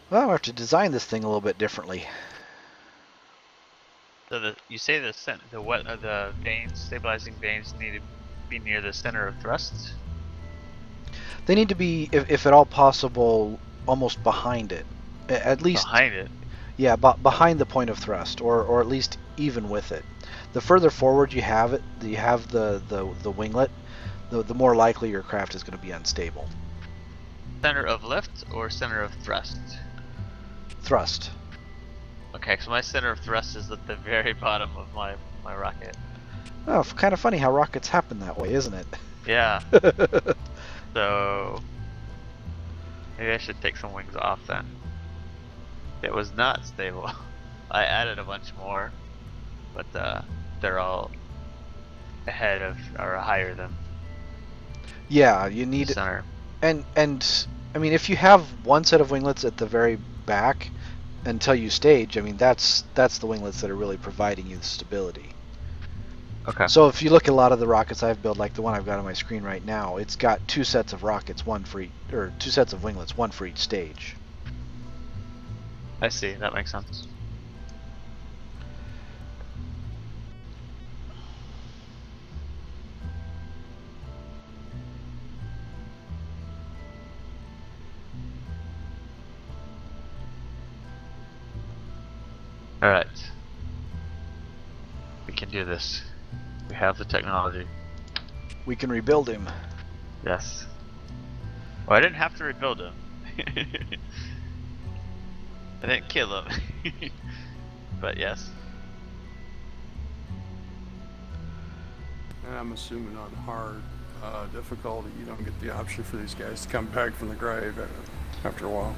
Well, I have to design this thing a little bit differently. So you say the vanes, stabilizing vanes, need to be near the center of thrust. They need to be, if at all possible, almost behind it. At least, Behind it. yeah, behind the point of thrust, or at least even with it. The further forward you have it, you have the winglet, the more likely your craft is going to be unstable. Center of lift or center of thrust? Thrust. Okay, so my center of thrust is at the very bottom of my rocket. Oh, kind of funny how rockets happen that way, isn't Yeah. it? So maybe I should take some wings off then. It was not stable. I added a bunch more, but they're all ahead of or higher than Yeah, you the need, center. and I mean, if you have one set of winglets at the very back until you stage, I mean that's the winglets that are really providing you the stability. Okay. So if you look at a lot of the rockets I've built, like the one I've got on my screen right now, it's got two sets of rockets, one for each, or two sets of winglets, one for each stage. I see. That makes sense. All right. We can do this. We have the technology. We can rebuild him. Yes. Well, I didn't have to rebuild him. I didn't kill him. But yes. And I'm assuming on hard difficulty, you don't get the option for these guys to come back from the grave after a while.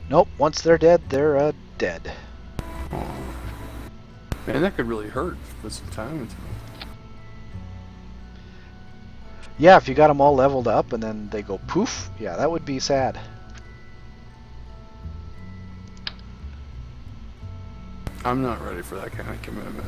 Nope. Once they're dead, they're dead. Oh. Man, that could really hurt with some time into it. Yeah, if you got them all leveled up and then they go poof, yeah, that would be sad. I'm not ready for that kind of commitment.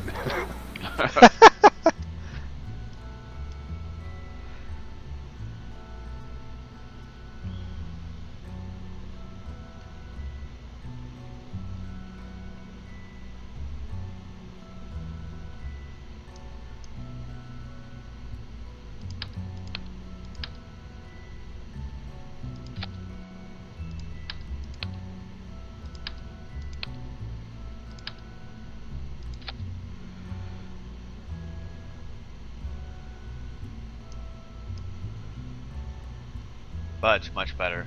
Much, much better.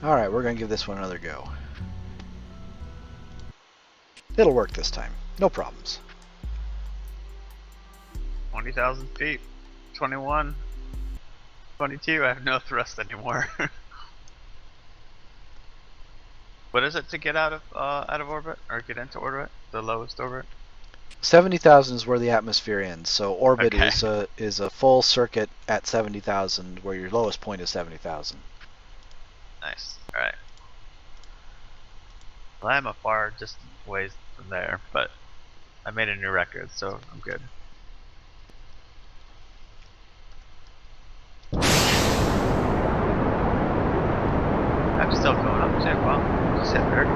All right, we're gonna give this one another go. It'll work this time. No problems. 20,000 feet. 21. 22. I have no thrust anymore. What is it to get out of orbit or get into orbit? The lowest orbit. 70,000 is where the atmosphere ends. So orbit Okay. is a full circuit at 70,000, where your lowest point is 70,000. Nice. All right. Well, I'm a far distant ways from there, but I made a new record, so I'm good. I'm still going up, Jim. Well, just hit 30.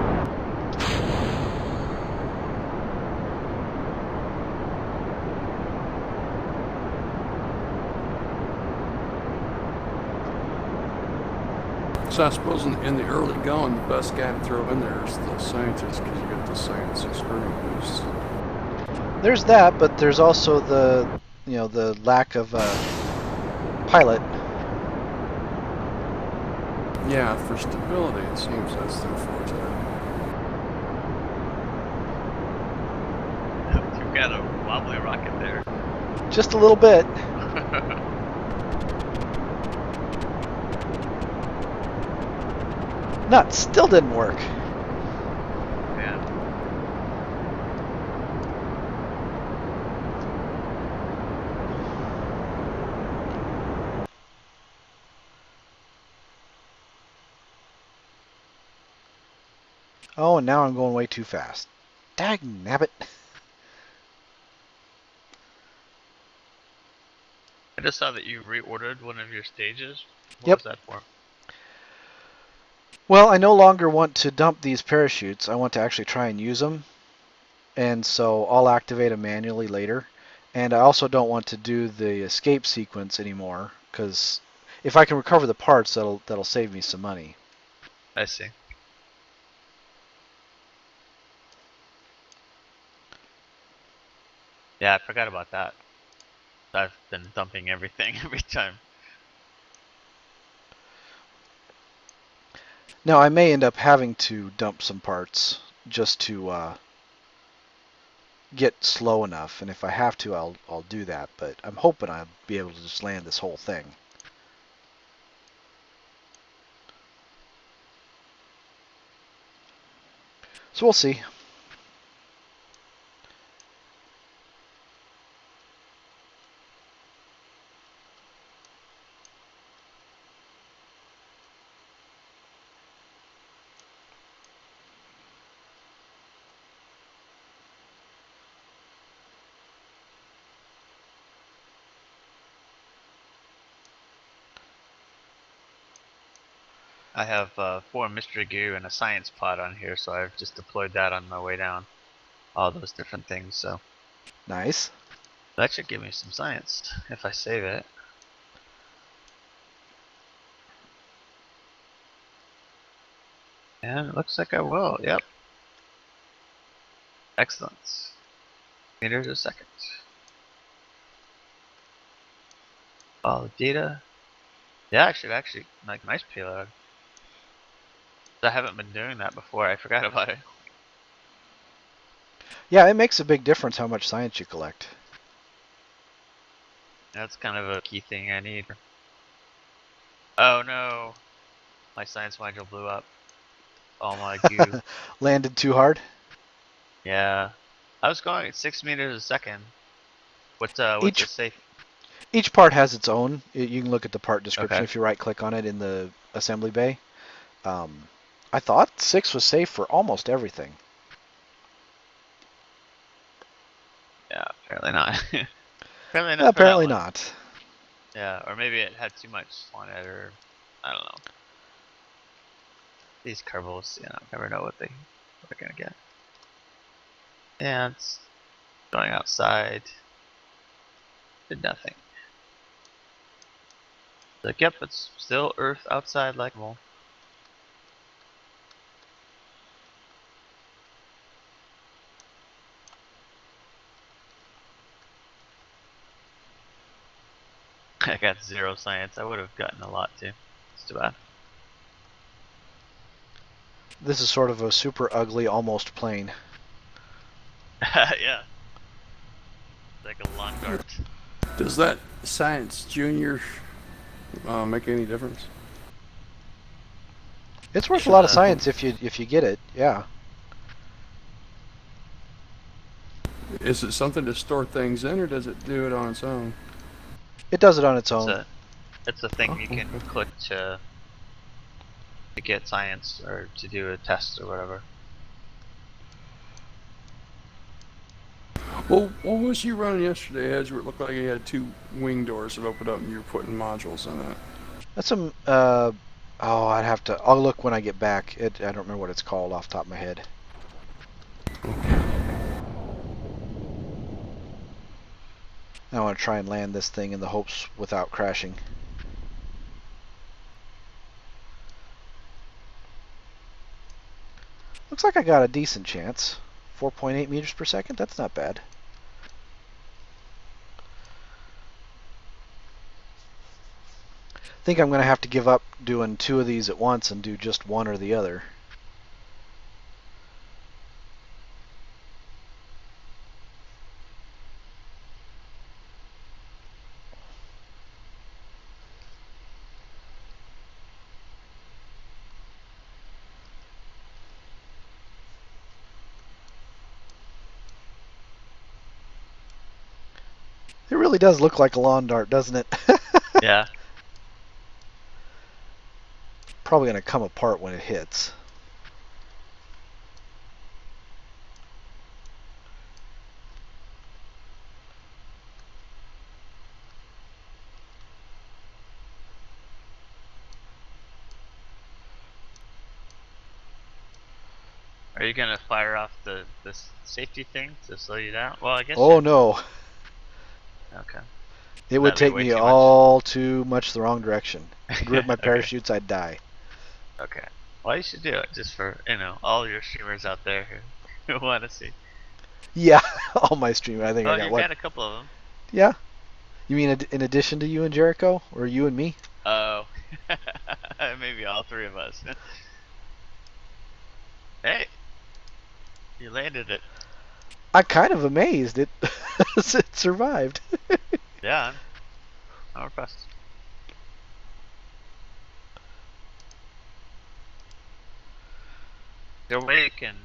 So I suppose in the early going, the best guy to throw in there is the scientist, because you get the science experience boost. There's that, but there's also the lack of pilot. Yeah, for stability, it seems that's their forte. You've got a wobbly rocket there. Just a little bit. Nuts. Still didn't work. Yeah. Oh, and now I'm going way too fast. Dag nabbit. I just saw that you reordered one of your stages. What Yep. was that for? Well, I no longer want to dump these parachutes. I want to actually try and use them. And so I'll activate them manually later. And I also don't want to do the escape sequence anymore, because if I can recover the parts, that'll save me some money. I see. Yeah, I forgot about that. I've been dumping everything every time. Now I may end up having to dump some parts just to get slow enough, and if I have to, I'll do that. But I'm hoping I'll be able to just land this whole thing. So we'll see. I have 4 mystery goo and a science pod on here, so I've just deployed that on my way down. All those different things, so Nice. that should give me some science if I save it. And it looks like I will, yep. Excellent. Meters a second. All the data. Yeah, I should actually like nice payload. I haven't been doing that before. I forgot about it. Yeah, it makes a big difference how much science you collect. That's kind of a key thing I need. Oh no, my science module blew up. All my goo. Landed too hard. Yeah, I was going at 6 meters a second. What's the Each safe? each part has its own. You can look at the part description Okay. if you right click on it in the assembly bay. I thought 6 was safe for almost everything. Yeah, apparently not. Apparently not for that Apparently one. not. Yeah, or maybe it had too much on it, or I don't know. These Kerbals, never know what they're gonna get. Yeah, it's going outside. Did nothing. Like, yep, it's still Earth outside like normal. I got 0 science. I would have gotten a lot too. It's too bad. This is sort of a super ugly, almost plane. Yeah, like a lawn dart. Does that Science Junior make any difference? It's worth a lot of Uh, science if you get it. Yeah. Is it something to store things in, or does it do it on its own? It does it on its it's own. a thing Oh, you can okay. click to get science or to do a test or whatever. Well, what was you running yesterday, Edge, where it looked like you had 2 wing doors that opened up and you were putting modules in it? That's some. Oh, I'd have to. I'll look when I get back. I don't remember what it's called off the top of my head. I want to try and land this thing in the hopes without crashing. Looks like I got a decent chance. 4.8 meters per second. That's not bad. Think I'm going to have to give up doing 2 of these at once and do just one or the other. It really does look like a lawn dart, doesn't it? Yeah. Probably going to come apart when it hits. Are you gonna fire off the safety thing to slow you down? Well, I guess Oh you're no, okay. it Wouldn't would that be take way me too much? all too much the wrong direction. I'd rip my Okay. parachutes, I'd die. Okay. Well, you should do it just for all your streamers out there who want to see. Yeah, all my stream. I think I Well, got you've what? got a couple of them. Yeah. You mean in addition to you and Jericho, or you and me? Oh, maybe all three of us. Hey, you landed it. I'm kind of amazed it it survived. Yeah, I'm impressed. There way you can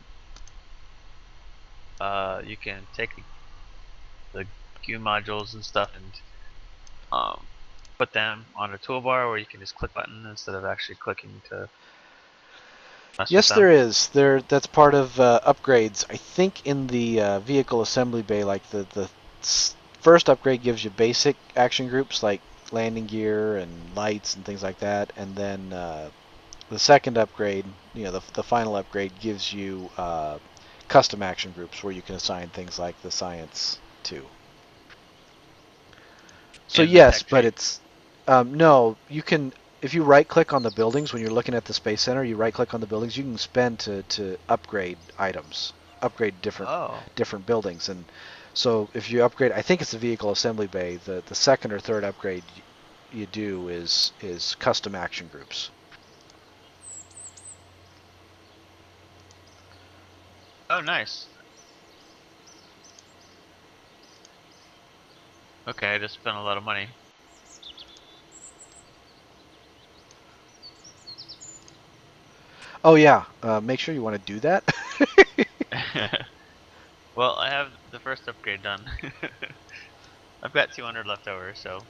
take the Q modules and stuff and um put them on a toolbar where you can just click button instead of actually clicking to mess with Yes, them. there is. That's part of upgrades. I think in the vehicle assembly bay, like the first upgrade gives you basic action groups like landing gear and lights and things like that, and then the second upgrade, the final upgrade gives you custom action groups where you can assign things like the science to. So In the yes, tech but tree. it's no. You can if you right click on the buildings when you're looking at the space center, you right click on the buildings. You can spend to upgrade items, upgrade Oh, different buildings, and so if you upgrade, I think it's the vehicle assembly bay. The second or third upgrade you do is custom action groups. oh, nice. Okay, I just spent a lot of money. Oh yeah, make sure you want to do that. Well, I have the first upgrade done. I've got 200 left over, so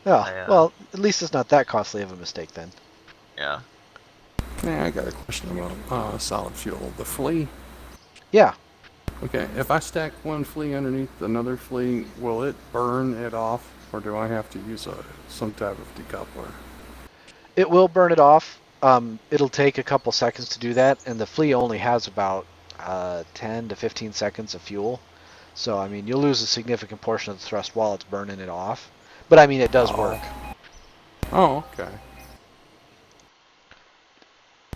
Oh I well, at least it's not that costly of a mistake then. yeah. Yeah, I got a question about solid fuel. The flea. Yeah. Okay, if I stack one flea underneath another flea, will it burn it off, or do I have to use some type of decoupler? It will burn it off. It'll take a couple seconds to do that, and the flea only has about 10 to 15 seconds of fuel. So, I mean, you'll lose a significant portion of the thrust while it's burning it off. But, I mean, it does Oh. work. Oh, okay.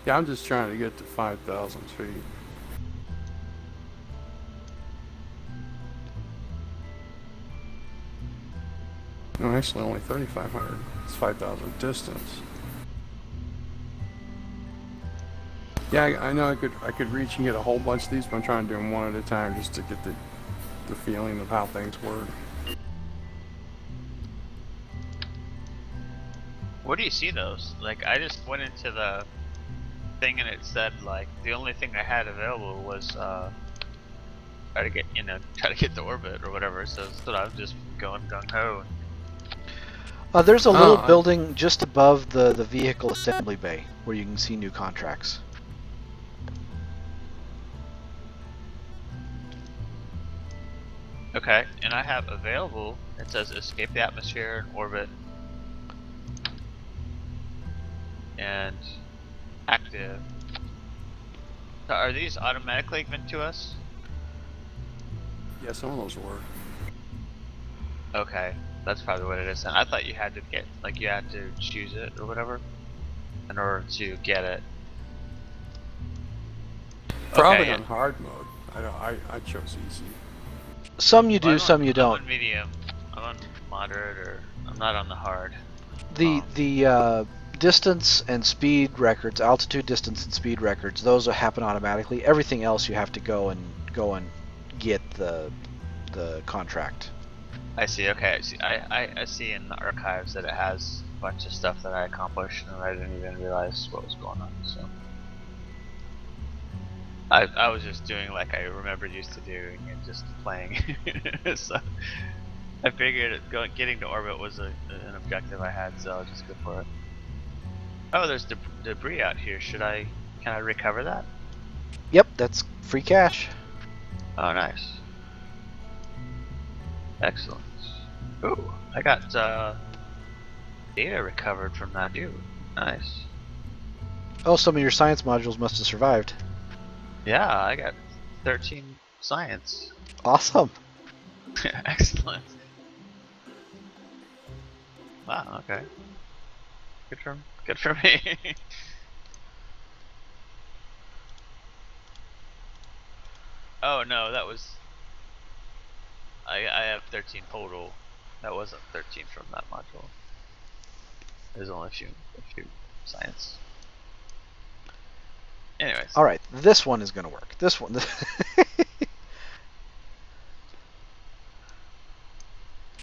Yeah, I'm just trying to get to 5,000 feet. No, actually only 3,500. It's 5,000 distance. Yeah, I know I could reach and get a whole bunch of these, but I'm trying to do them one at a time just to get the feeling of how things work. Where do you see those? Like, I just went into the thing and it said like the only thing I had available was try to get to orbit or whatever. So I'm just going gung ho. There's a little Oh, building just above the vehicle assembly bay where you can see new contracts. Okay, and I have available. It says escape the atmosphere and orbit, and active. So are these automatically given to us? yeah, some of those work. Okay, that's probably what it is. Then I thought you had to you had to choose it or whatever in order to get it. Probably Okay, on hard mode. I chose easy. Some you well, do, some you I'm don't. on medium. I'm on moderate, or I'm not on the hard. The distance and speed records, altitude, distance, and speed records, those will happen automatically. Everything else you have to go and get the contract. I see. Okay, I see. I see in the archives that it has a bunch of stuff that I accomplished, and I didn't even realize what was going on. So I was just doing like I remembered used to doing and just playing. So I figured getting to orbit was an objective I had, so I'll just go for it. Oh, there's debris out here. Can I recover that? Yep, that's free cash. Oh, nice. Excellent. Ooh, I got data recovered from that too. Nice. Oh, some of your science modules must have survived. Yeah, I got 13 science. Awesome. Excellent. Wow. Okay. Good for me. Oh no, that was I have 13 total. That wasn't 13 from that module. There's only a few science. Anyways. All right, this one is going to work. This one.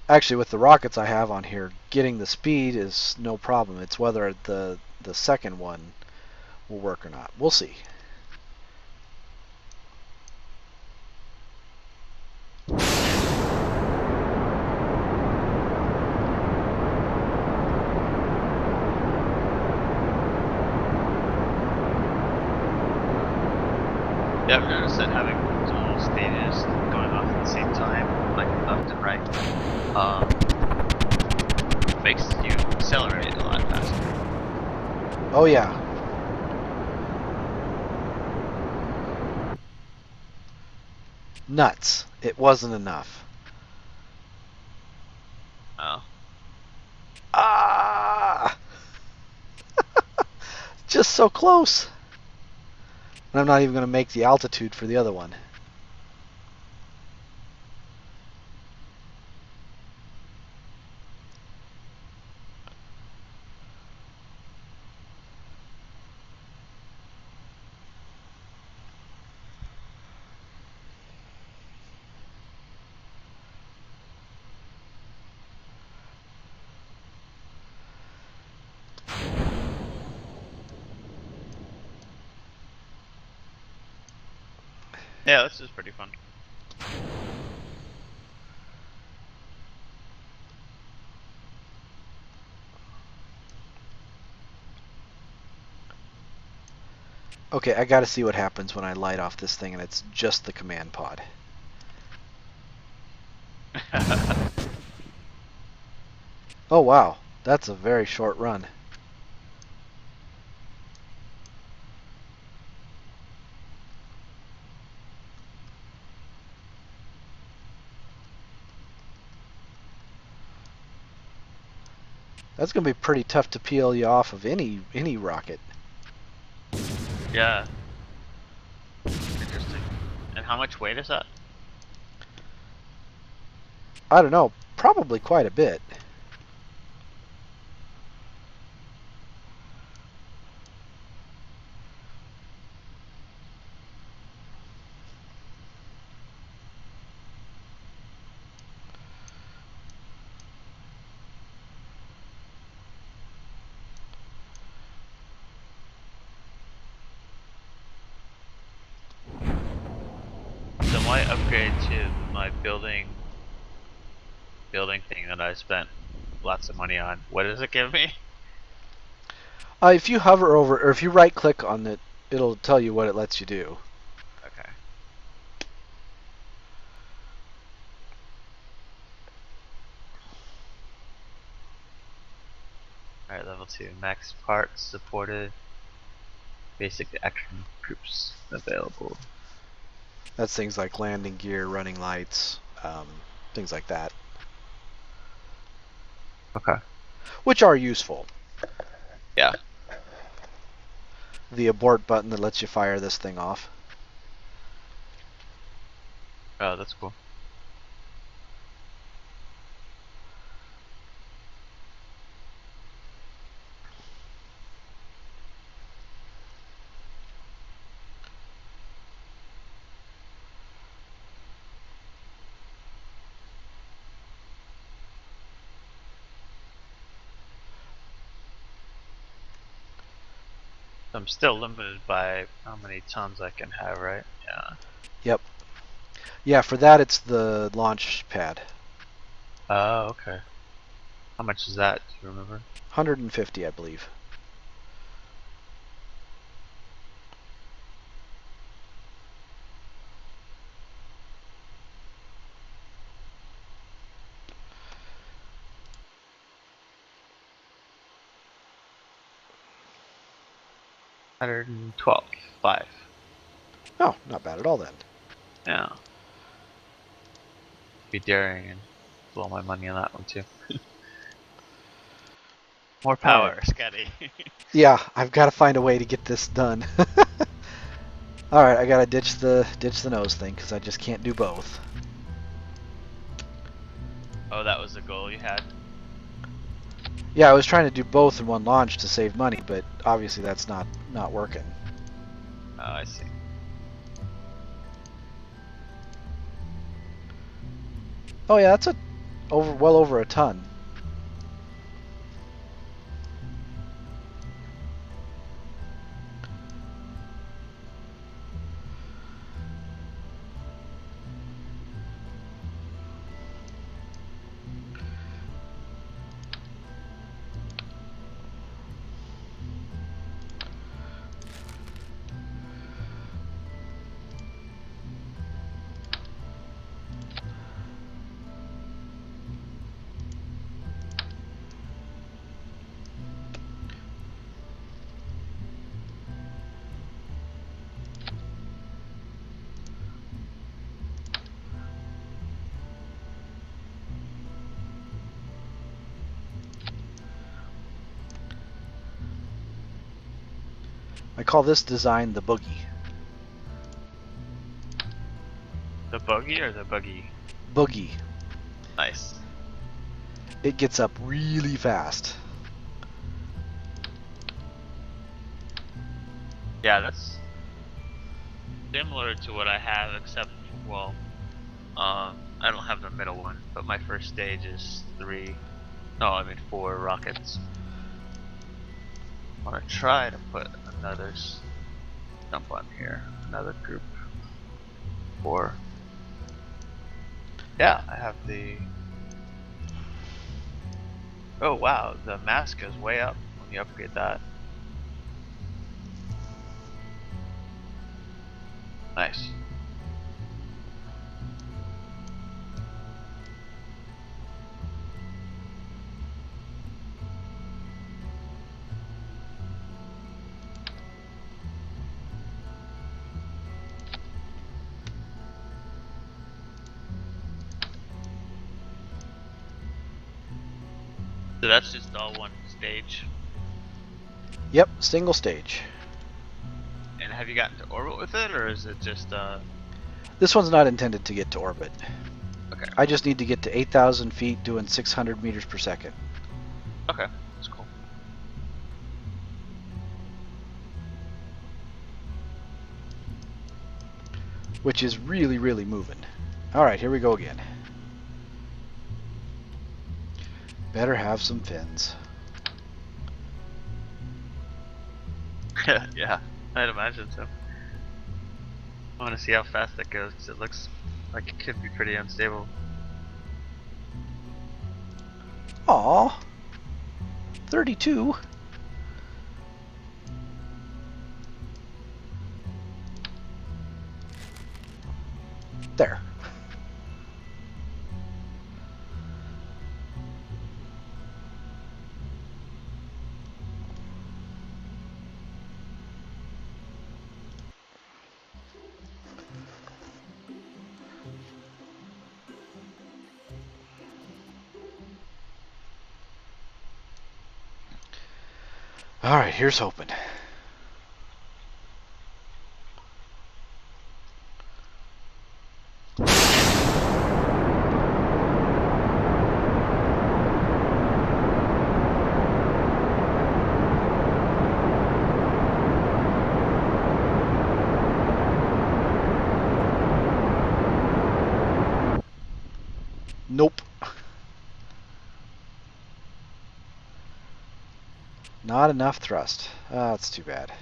Actually, with the rockets I have on here, getting the speed is no problem. It's whether the second one will work or not. We'll see. Yeah, I've noticed that having dual stages going off at the same time, like left and right, makes you accelerate a lot faster. Oh yeah. Nuts. It wasn't enough. Oh. Ah! Just so close. And I'm not even going to make the altitude for the other one. Yeah, this is pretty fun. Okay, I got to see what happens when I light off this thing and it's just the command pod. Oh wow, that's a very short run. That's going to be pretty tough to peel you off of any rocket. Yeah. Interesting. And how much weight is that? I don't know, probably quite a bit. So my upgrade to my building thing that I spent lots of money on, what does it give me? If you hover over, or if you right click on it, it'll tell you what it lets you do. Okay. Alright, level 2. Max parts supported. Basic action groups available. That's things like landing gear, running lights, things like that, Okay. which are useful. Yeah. The abort button that lets you fire this thing off. Oh, that's cool. I'm still limited by how many tons I can have, right? Yeah. Yep. Yeah, for that it's the launch pad. Oh, okay. How much is that? Do you remember? 150, I believe. $112. 5. Oh, not bad at all then. Yeah. Be daring and blow my money on that one too. More All right. power, Scotty. Yeah, I've got to find a way to get this done. All right, I gotta ditch the nose thing because I just can't do both. Oh, that was the goal you had? Yeah, I was trying to do both in one launch to save money, but obviously that's not working. Oh, I see. Oh yeah, that's well over a ton. I call this design the boogie. The buggy or the buggy? Boogie. Nice. It gets up really fast. Yeah, that's similar to what I have, except, well, I don't have the middle one, but my first stage is 4 rockets. I want to try to put another stump on here, another group 4. Yeah, I have the. Oh wow, the mask is way up when you upgrade that. Nice. So that's just all one stage. Yep, single stage. And have you gotten to orbit with it, or is it just This one's not intended to get to orbit. okay? I just need to get to 8,000 feet doing 600 meters per second. Okay, that's cool. Which is really, really moving. Alright, here we go again. Better have some fins. Yeah, I'd imagine so. I want to see how fast that goes, 'cause it looks like it could be pretty unstable. Aw, 32. There. Alright, here's hoping. Nope. Not enough thrust. That's too bad.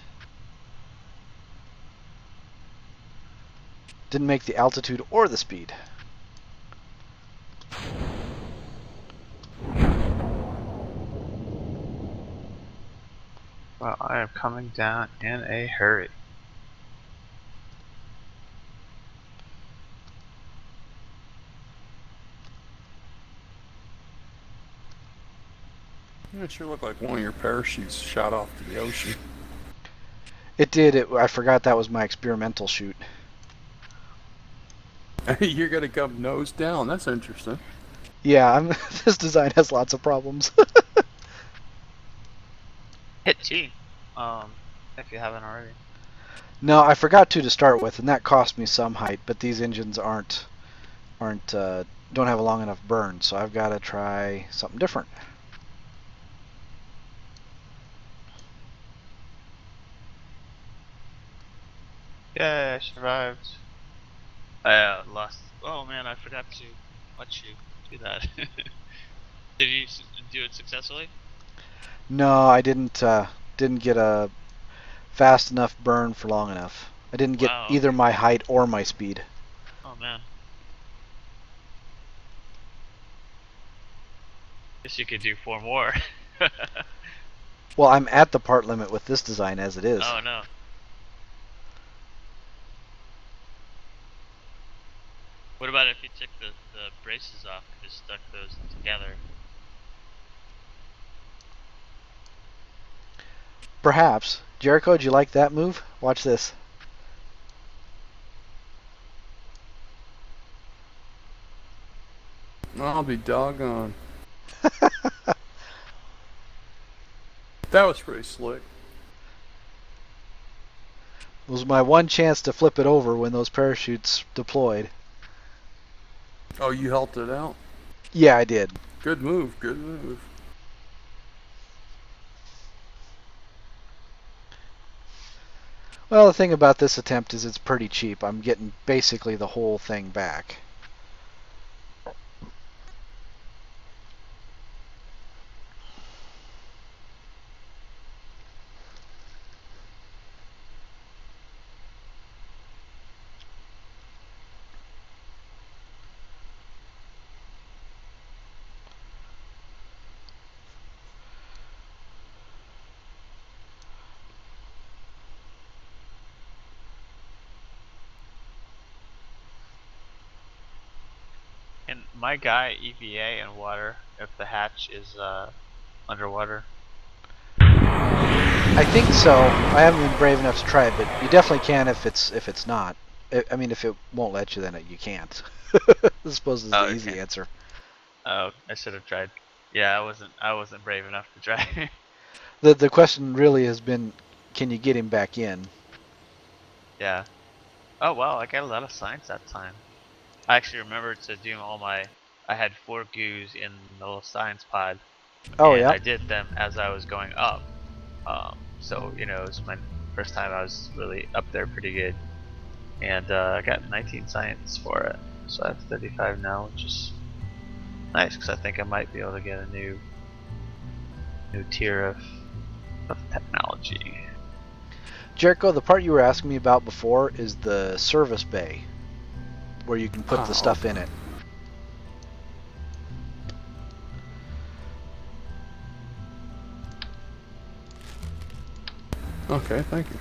Didn't make the altitude or the speed. Well, I am coming down in a hurry. It sure looked like one of your parachutes shot off to the ocean. It did. I forgot that was my experimental chute. You're gonna come nose down. That's interesting. Yeah, this design has lots of problems. Hit T, if you haven't already. No, I forgot to start with, and that cost me some height. But these engines aren't don't have a long enough burn, so I've got to try something different. Yeah, I survived. I lost. Oh man, I forgot to let you do that. Did you do it successfully? No, I didn't get a fast enough burn for long enough. I didn't get Wow. either my height or my speed. Oh man. Guess you could do 4 more. Well, I'm at the part limit with this design as it is. Oh no. What about if you took the braces off and just stuck those together? Perhaps. Jericho, do you like that move? Watch this. I'll be doggone. That was pretty slick. It was my one chance to flip it over when those parachutes deployed. Oh, you helped it out? Yeah, I did. Good move, good move. Well, the thing about this attempt is it's pretty cheap. I'm getting basically the whole thing back. And my guy EVA in water if the hatch is underwater. I think so. I haven't been brave enough to try it, but you definitely can if it's not. I mean, if it won't let you, then you can't. I suppose is the Oh, easy okay. answer. Oh, I should have tried. Yeah, I wasn't brave enough to try. The question really has been, can you get him back in? Yeah. Oh wow, I got a lot of science that time. I actually remember to do all my. I had 4 goos in the little science pod, Oh and yeah. I did them as I was going up. So you know, it was my first time I was really up there pretty good, and I got 19 science for it. So I have 35 now, which is nice because I think I might be able to get a new tier of technology. Jericho, the part you were asking me about before is the service bay, where you can put the stuff okay. in it. Okay, thank you.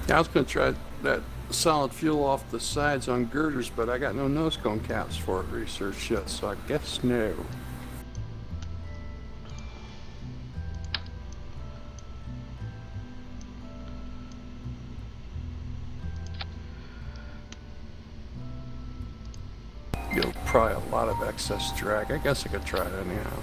Yeah, I was gonna try that solid fuel off the sides on girders, but I got no nose cone caps for it researched yet, so I guess no. You'll probably a lot of excess drag. I guess I could try it anyhow.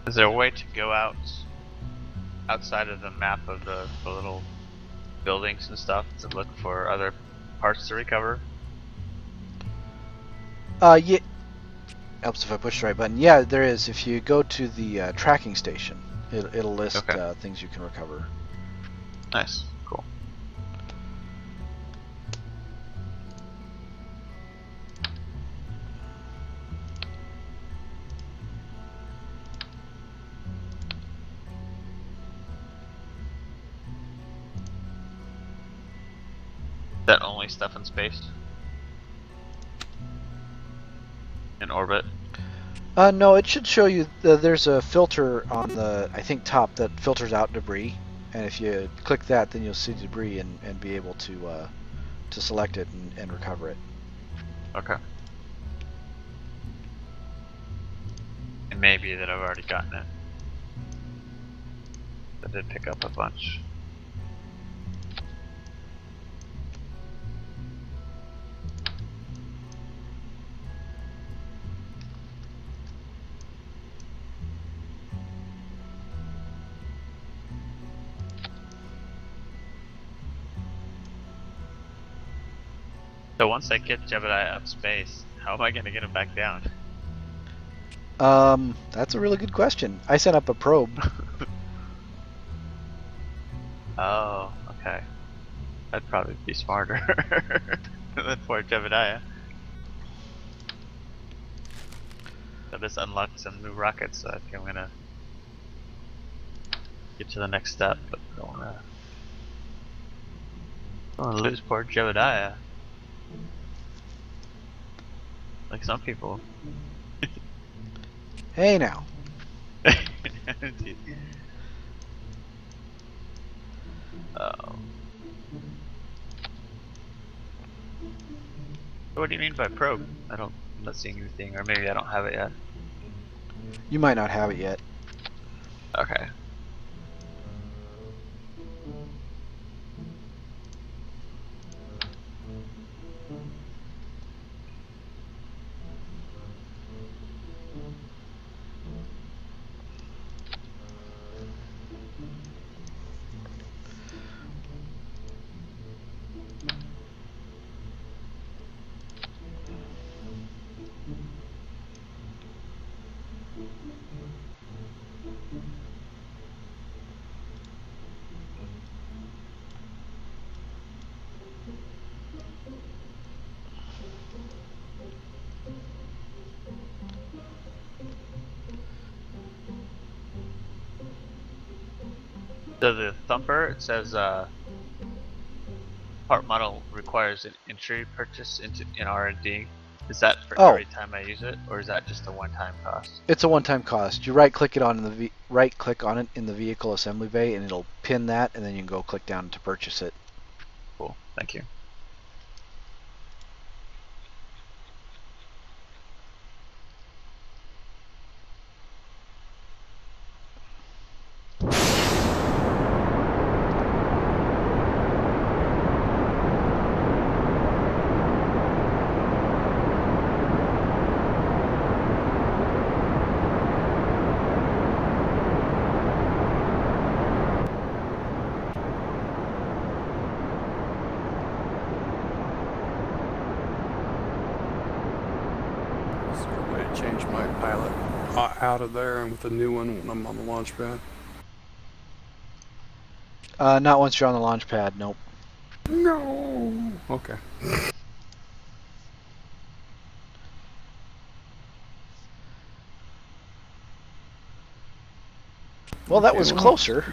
Is there a way to go outside of the map of the little buildings and stuff to look for other parts to recover? Yeah, Helps if I push the right button. Yeah, there is. If you go to the tracking station, it'll list Okay. things you can recover. Nice. Cool. That only stuff in space? In orbit? No, it should show you there's a filter on the, I think, top that filters out debris. And if you click that, then you'll see debris and be able to select it and recover it. Okay. It may be that I've already gotten it. I did pick up a bunch. So once I get Jebediah up space, how am I going to get him back down? That's a really good question. I sent up a probe. Oh, okay. That'd probably be smarter than poor Jebediah. So this unlocks some new rockets, so I think I'm gonna get to the next step, but I don't wanna lose poor Jebediah. Like some people. Hey now. Oh. What do you mean by probe? I'm not seeing anything, or maybe I don't have it yet. You might not have it yet. Okay. So the thumper, it says part model requires an entry purchase in R&D. Is that for Oh, every time I use it, or is that just a one-time cost? it's a one-time cost. You right-click it on the right-click on it in the vehicle assembly bay, and it'll pin that, and then you can go click down to purchase it. Cool. Thank you. Is there a way to change my pilot out of there and with the new one when I'm on the launch pad? Not once you're on the launch pad. Nope. No. Okay. Well, that Okay, was well, closer.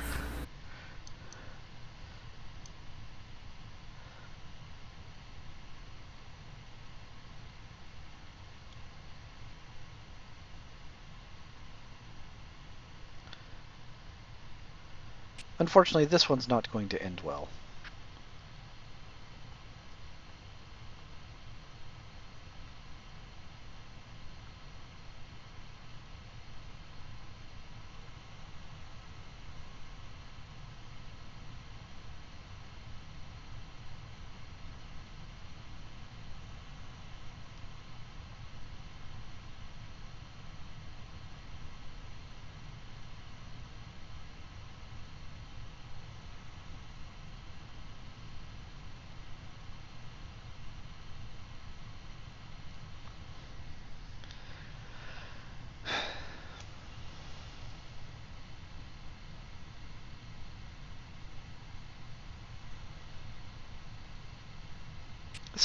Unfortunately, this one's not going to end well.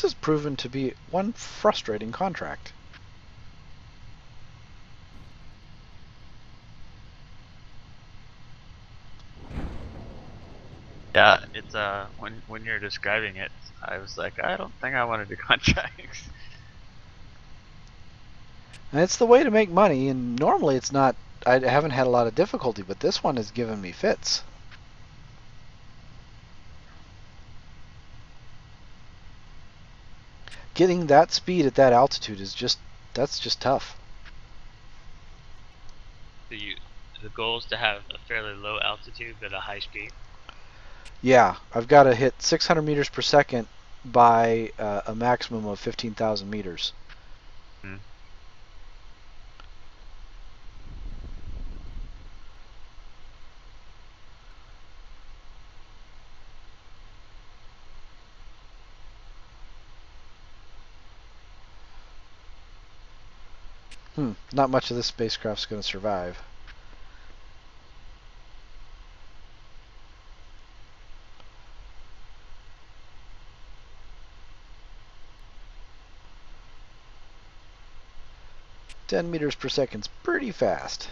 This has proven to be one frustrating contract. Yeah, it's when you're describing it, I was like, I don't think I want to do contracts. And it's the way to make money, and normally it's not. I haven't had a lot of difficulty, but this one has given me fits. Getting that speed at that altitude is that's just tough. So the goal is to have a fairly low altitude but a high speed. Yeah, I've got to hit 600 meters per second by a maximum of 15,000 meters. Hmm. Not much of this spacecraft's going to survive. Ten meters per second's pretty fast.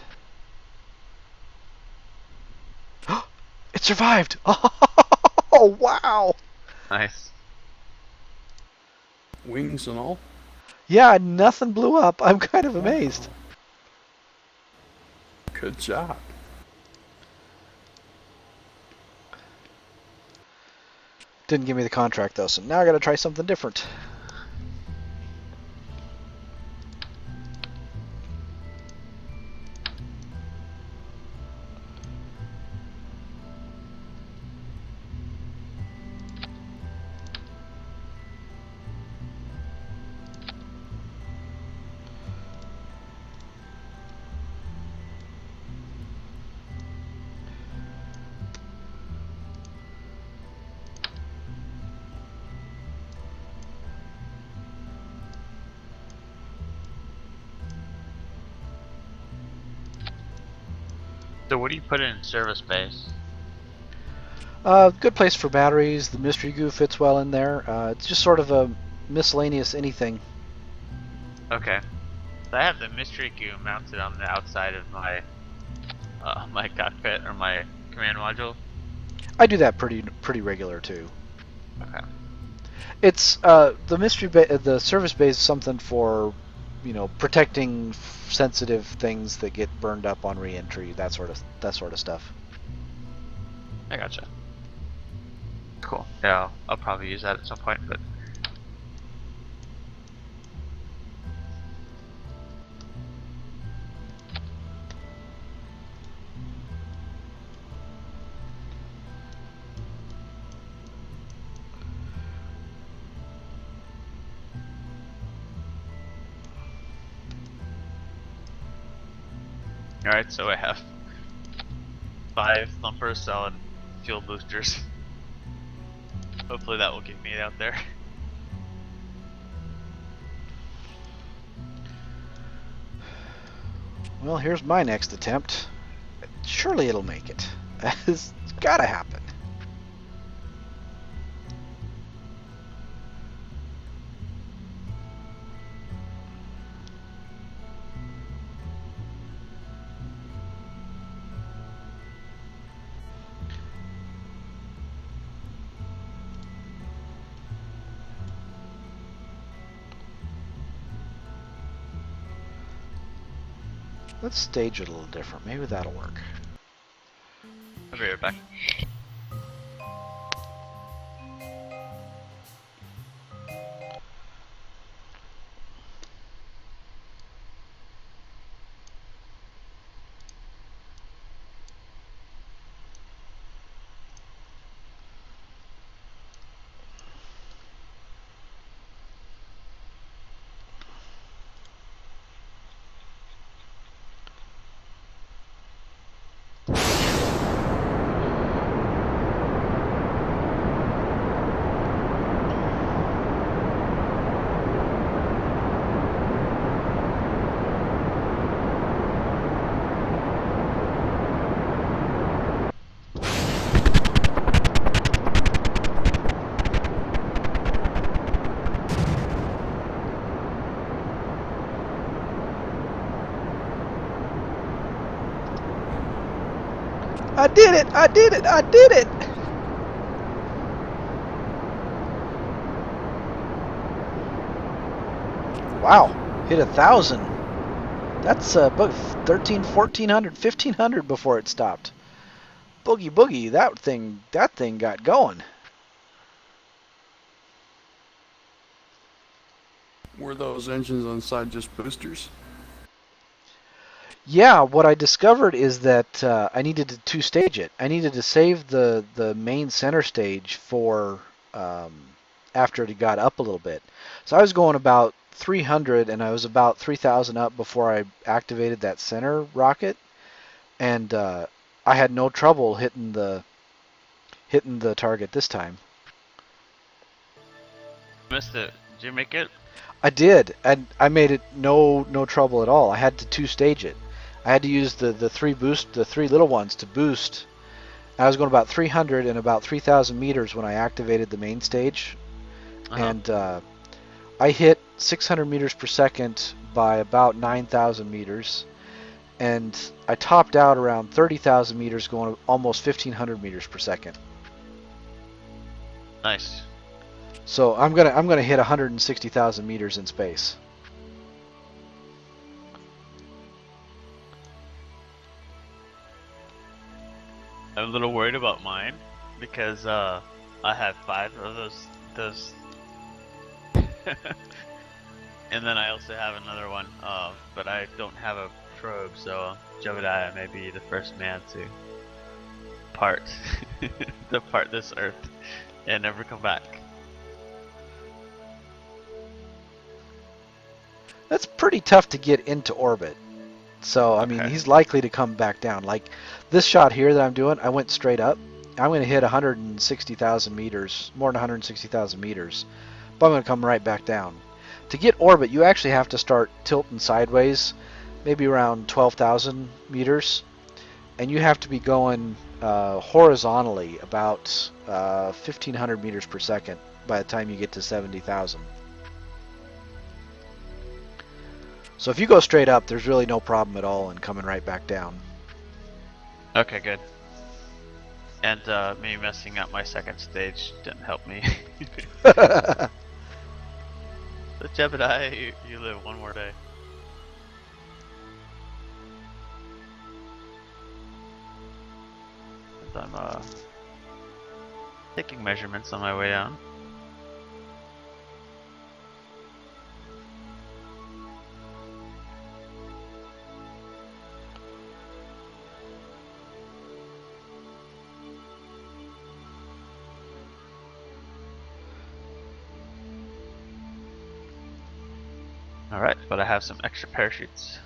It survived! Oh, wow! Nice. Wings and all. Yeah, nothing blew up. I'm kind of amazed. Wow. Good job. Didn't give me the contract though, so now I got to try something different. So what do you put in service base? Good place for batteries. The mystery goo fits well in there. It's just sort of a miscellaneous anything. Okay. So I have the mystery goo mounted on the outside of my my cockpit or my command module. I do that pretty regular too. Okay. It's the service base is something for, protecting sensitive things that get burned up on reentry, that sort of stuff. I gotcha. Cool. Yeah, I'll probably use that at some point, but alright, so I have 5 thumpers solid fuel boosters. Hopefully that will get me out there. Well, here's my next attempt. Surely it'll make it. It's gotta happen. Let's stage it a little different. Maybe that'll work. I'll be right back. I did it! I did it! I did it! Wow, hit 1,000. That's about 13, 1400, 1500 before it stopped. Boogie boogie, that thing got going. Were those engines on the side just boosters? Yeah, what I discovered is that I needed to two-stage it. I needed to save the main center stage for um, after it got up a little bit. So I was going about 300, and I was about 3,000 up before I activated that center rocket, and I had no trouble hitting the target this time. Missed it. Did you make it? I did, and I made it no trouble at all. I had to two-stage it. I had to use the three little ones to boost. I was going about 300 and about 3,000 meters when I activated the main stage, Uh-huh. and I hit 600 meters per second by about 9,000 meters, and I topped out around 30,000 meters, going almost 1,500 meters per second. Nice. So I'm gonna hit 160,000 meters in space. I'm a little worried about mine because I have 5 of those and then I also have another one, but I don't have a probe, so Jebediah may be the first man to part depart this earth and never come back. That's pretty tough to get into orbit. So, I mean, Okay. he's likely to come back down. Like this shot here that I'm doing, I went straight up. I'm going to hit 160,000 meters, more than 160,000 meters, but I'm going to come right back down. To get orbit, you actually have to start tilting sideways, maybe around 12,000 meters, and you have to be going horizontally about 1,500 meters per second by the time you get to 70,000. So if you go straight up, there's really no problem at all in coming right back down. Okay, good. And me messing up my second stage didn't help me. So Jebediah, you live one more day. And I'm taking measurements on my way down. Alright, but I have some extra parachutes.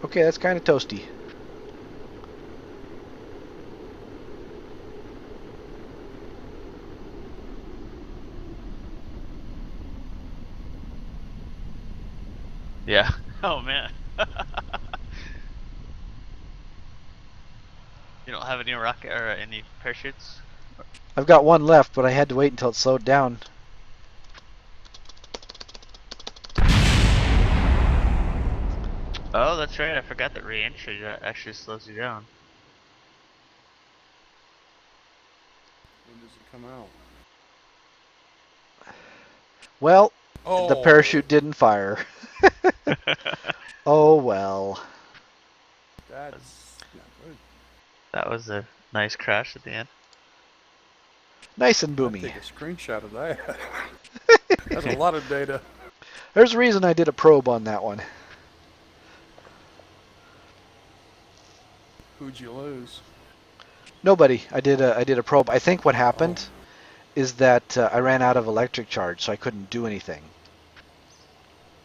Okay, that's kind of toasty. Yeah. Oh man. You don't have any rocket or any parachutes? I've got one left, but I had to wait until it slowed down. Oh, that's right. I forgot that re-entry actually slows you down. When does it come out? Well, the Oh, parachute didn't fire. Oh well. that's not good. That was a nice crash at the end. Nice and I'd boomy. take a screenshot of that. That's a lot of data. There's a reason I did a probe on that one. Who'd you lose? Nobody. I did a probe. I think what Oh, happened is that I ran out of electric charge, so I couldn't do anything.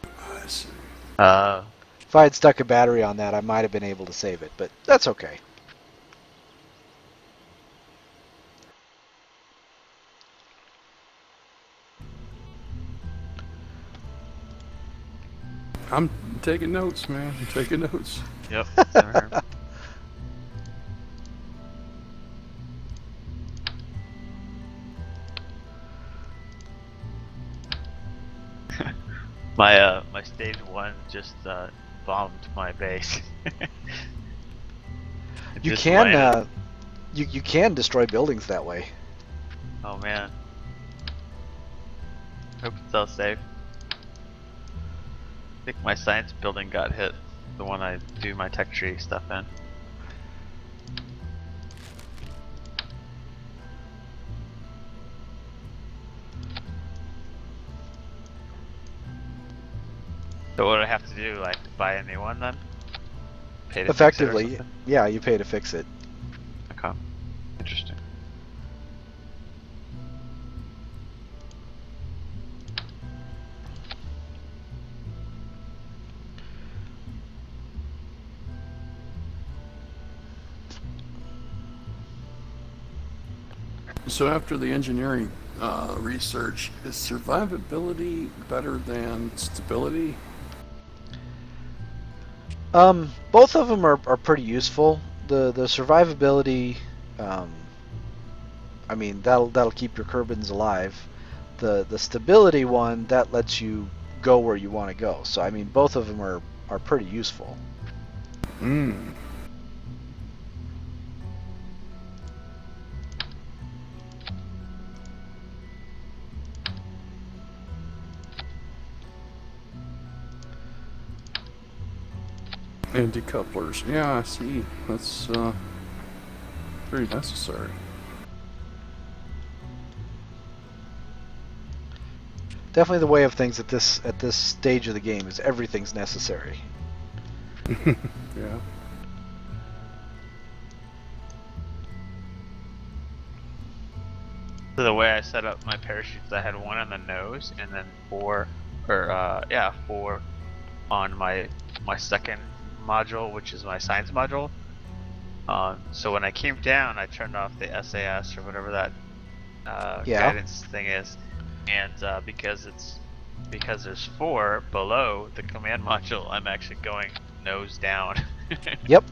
I see. Uh, If I had stuck a battery on that, I might have been able to save it, but that's okay. I'm taking notes, man. I'm taking notes. Yep. Same here. My stage 1 just bombed my base. It You just can landed. you can destroy buildings that way. Oh man. Hope it's all safe. I think my science building got hit. The one I do my tech tree stuff in. So what do I have to do? Like buy a new one then? Pay to fix it or Effectively, something? yeah, you pay to fix it. Okay. Interesting. So after the engineering research, is survivability better than stability? Both of them are pretty useful. The survivability, um, I mean that'll keep your Kerbins alive. The stability one that lets you go where you want to go. So I mean both of them are pretty useful. Hmm. And decouplers. Yeah, I see. That's pretty necessary. Definitely the way of things at this stage of the game is everything's necessary. Yeah. So the way I set up my parachutes, I had one on the nose and then four on my second module, which is my science module. So when I came down, I turned off the SAS or whatever that Yeah. guidance thing is, and because there's four below the command module, I'm actually going nose down. Yep.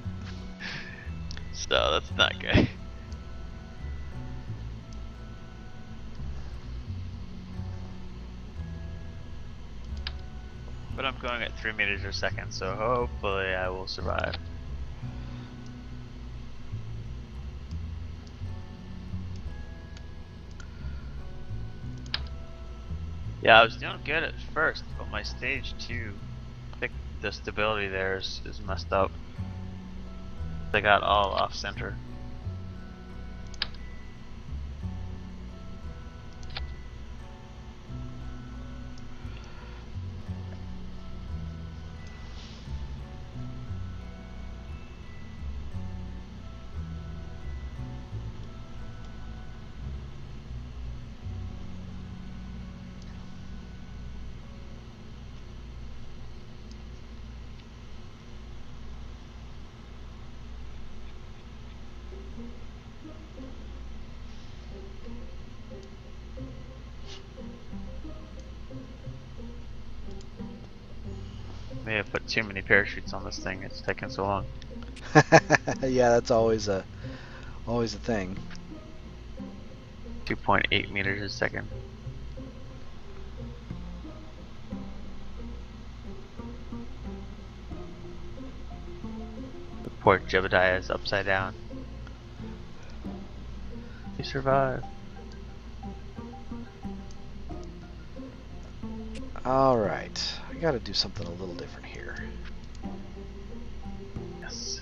So that's not good. But I'm going at 3 meters per second, so hopefully I will survive. Yeah, I was doing good at first, but my stage 2, the stability there is messed up. They got all off center. May have put too many parachutes on this thing, it's taking so long. Yeah, that's always a thing. 2.8 meters a second. The poor Jebediah is upside down. He survived. All right, I got to do something a little different here. Yes.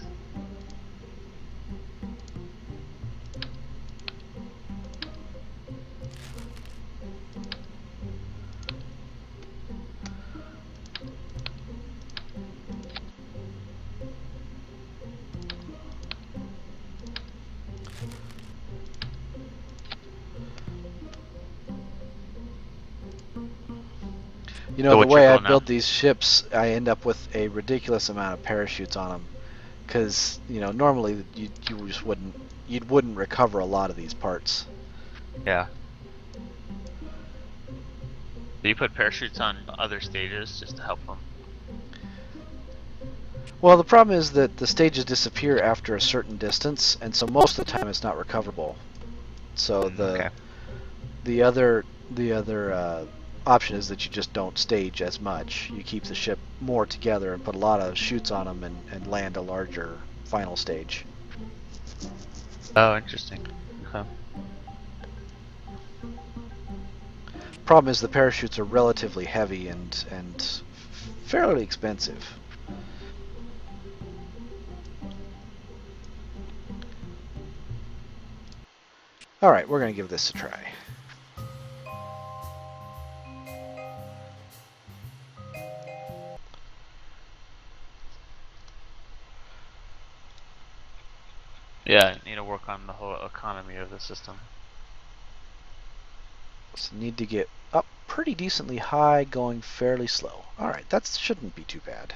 You know, So the what's your way I goal now? build these ships, I end up with a ridiculous amount of parachutes on them, because you know normally you just wouldn't recover a lot of these parts. Yeah. Do you put parachutes on other stages just to help them? Well, the problem is that the stages disappear after a certain distance, and so most of the time it's not recoverable. So Okay. the other option is that you just don't stage as much. You keep the ship more together and put a lot of chutes on them and land a larger final stage. Oh, interesting. Okay. Problem is the parachutes are relatively heavy and fairly expensive. All right, we're going to give this a try. Yeah, I need to work on the whole economy of the system. So need to get up pretty decently high, going fairly slow. All right, that shouldn't be too bad.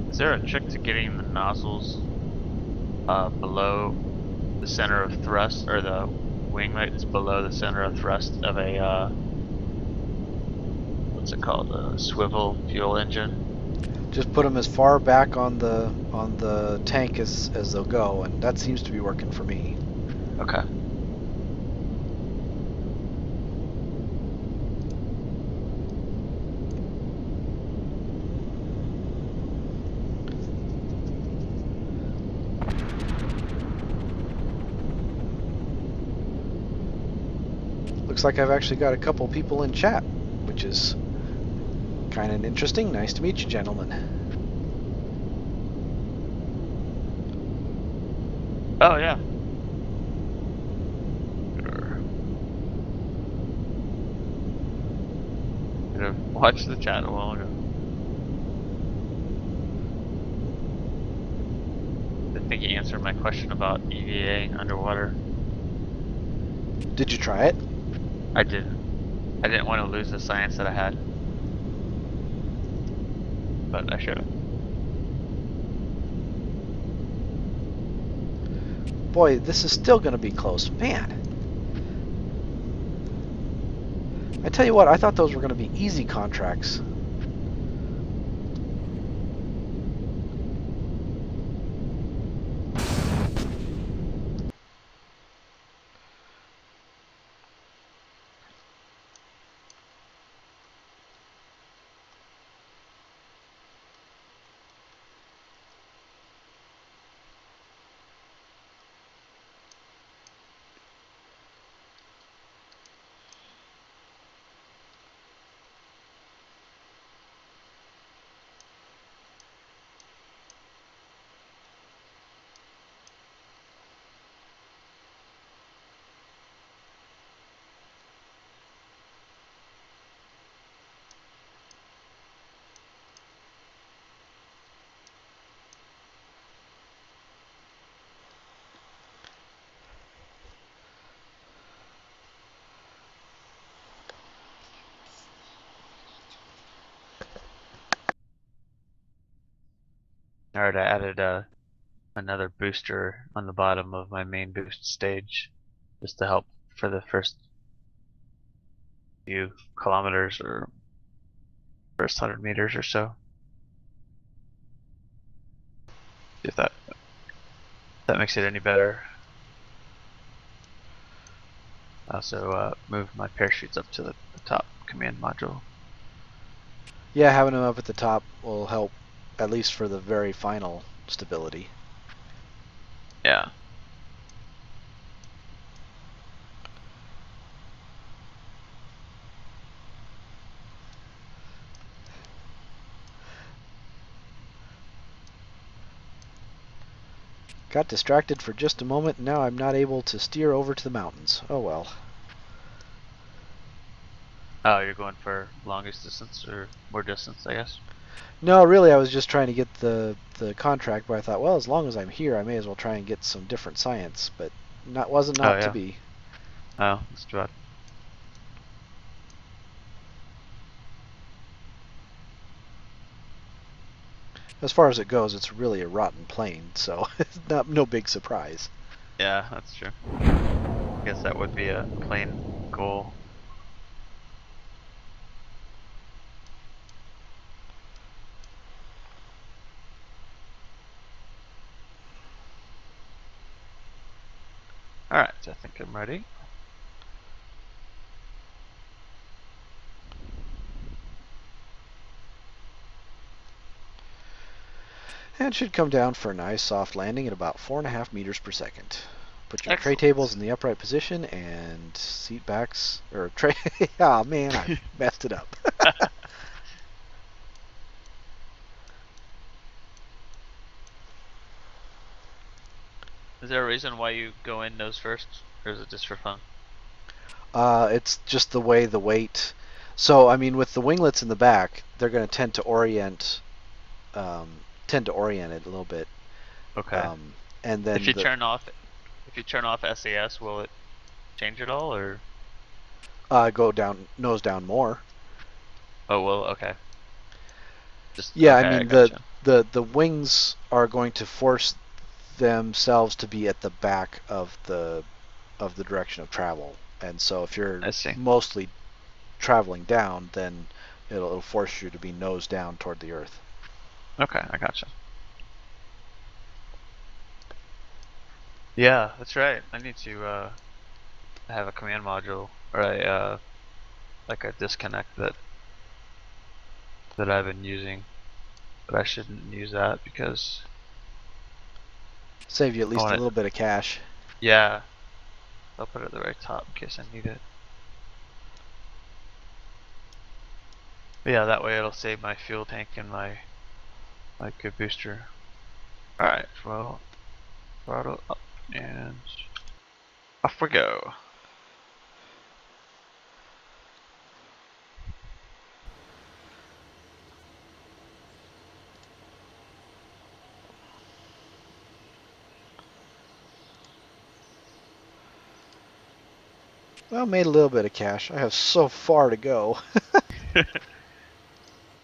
Is there a trick to getting the nozzles below the center of thrust, or the wingmates below the center of thrust of a what's it called, a swivel fuel engine? Just put them as far back on the tank as they'll go, and that seems to be working for me. Okay. Looks like I've actually got a couple people in chat, which is kind of interesting. Nice to meet you, gentlemen. Oh yeah. Could have watched the chat a while ago. I think he answered my question about EVA underwater. Did you try it? I didn't. I didn't want to lose the science that I had, but I should have. Boy, this is still going to be close. Man. I tell you what, I thought those were going to be easy contracts. Alright, I added another booster on the bottom of my main boost stage, just to help for the first few kilometers or first 100 meters or so. If that makes it any better. I also moved my parachutes up to the top command module. Yeah, having them up at the top will help, at least for the very final stability. Yeah. Got distracted for just a moment, and now I'm not able to steer over to the mountains. Oh well. Oh, you're going for longest distance or more distance, I guess. No, really, I was just trying to get the contract, but I thought, well, as long as I'm here, I may as well try and get some different science. But wasn't Oh not to yeah. be. Oh, that's too bad. As far as it goes, it's really a rotten plane, so it's no big surprise. Yeah, that's true. I guess that would be a plain goal. Alright, I think I'm ready. And it should come down for a nice soft landing at about 4.5 meters per second. Put your tray tables Excellent. in the upright position and seat backs or tray. Oh man, I messed it up. Is there a reason why you go in nose first, or is it just for fun? It's just the way the weight. So I mean, with the winglets in the back, they're going to um, tend to orient it a little bit. Okay. Um, and If then you turn off SAS, will it change at all, or? go down nose down more. Oh, well, okay. Just Yeah, I okay, I mean gotcha. the wings are going to force themselves to be at the back of the direction of travel. And so if you're I see. mostly traveling down, then it'll force you to be nose down toward the earth. Okay, I gotcha. Yeah, that's right. I need to have a command module or a like a disconnect that I've been using, but I shouldn't use that because Save you at I least a want it. little bit of cash. Yeah, I'll put it at the very top in case I need it. But yeah, that way it'll save my fuel tank and my good booster. All right, well, throttle up and off we go. Well, made a little bit of cash. I have so far to go.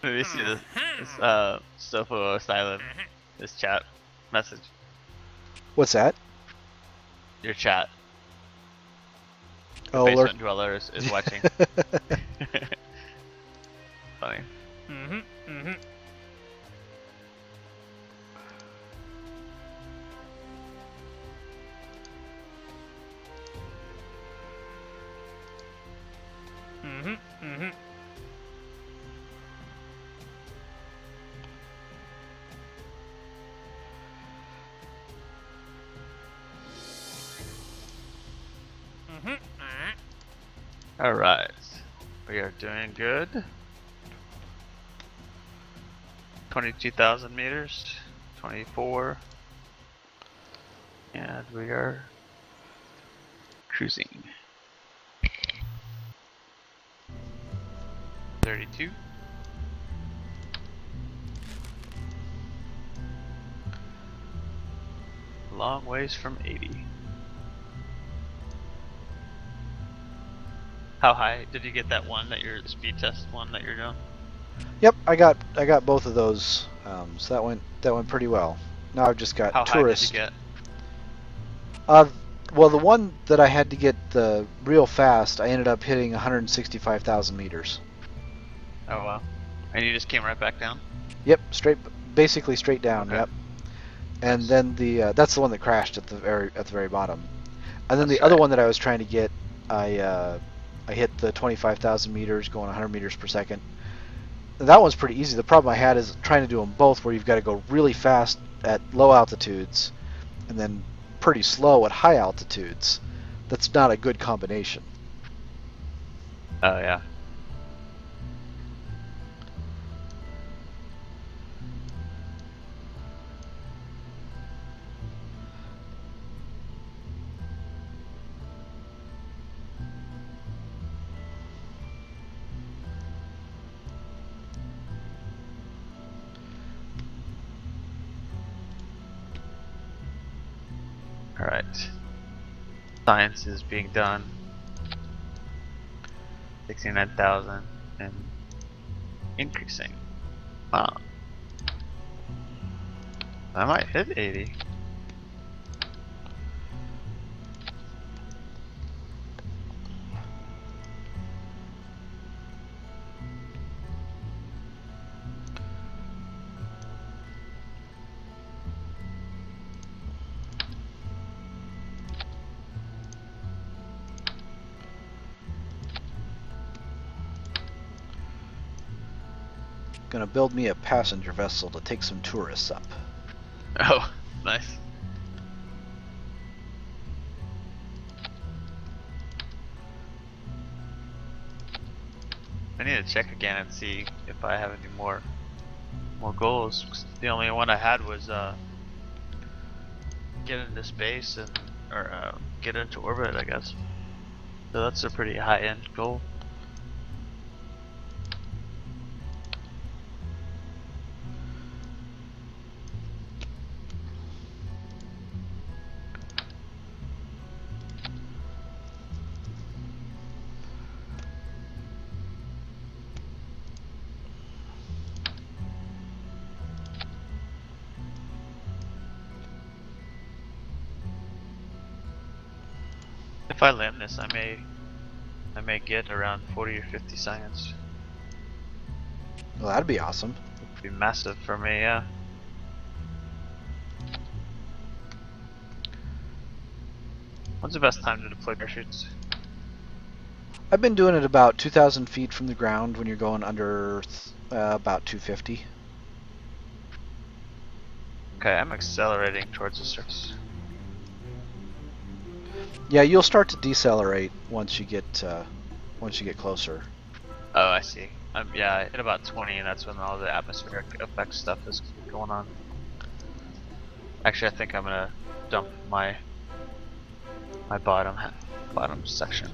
Let me see this Sofo Asylum, this chat message, What's that? your chat. The Oh, Lord. basement dweller is watching. Funny. All right, we are doing good. 22,000 meters, 24, and we are cruising. 32. Long ways from 80. How high did you get that one that you're the speed test one that you're doing? Yep, I got both of those. So that went pretty well. Now I've just got How high did you tourist. get? Uh, well, the one that I had to get real fast, I ended up hitting 165,000 meters. Oh wow. And you just came right back down? Yep, basically straight down. Okay. Yep. And Nice. then that's the one that crashed at the very bottom. And then That's the other right. one that I was trying to get, I hit the 25,000 meters going 100 meters per second. That one's pretty easy. The problem I had is trying to do them both, where you've got to go really fast at low altitudes and then pretty slow at high altitudes. That's not a good combination. Oh yeah. Alright. Science is being done. 69,000 and increasing. Wow. I might hit 80. Gonna build me a passenger vessel to take some tourists up. Oh, nice. I need to check again and see if I have any more goals. 'Cause the only one I had was get into space and or get into orbit, I guess. So that's a pretty high-end goal. If I land this, I may get around 40 or 50 science. Well, that'd be awesome. It'd be massive for me, yeah. When's the best time to deploy parachutes? I've been doing it about 2,000 feet from the ground when you're going under about 250. Okay, I'm accelerating towards the surface. Yeah, you'll start to decelerate once you get closer. Oh, I see. Yeah, I hit about 20, and that's when all the atmospheric effect stuff is going on. Actually, I think I'm gonna dump my bottom section.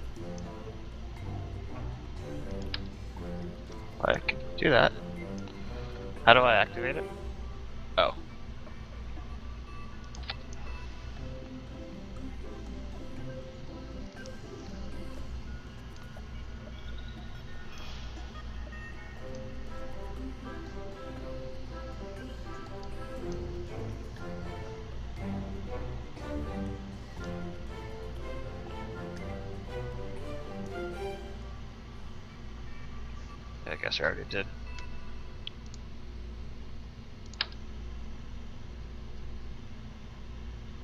I can do that. How do I activate it? Oh. I guess I already did.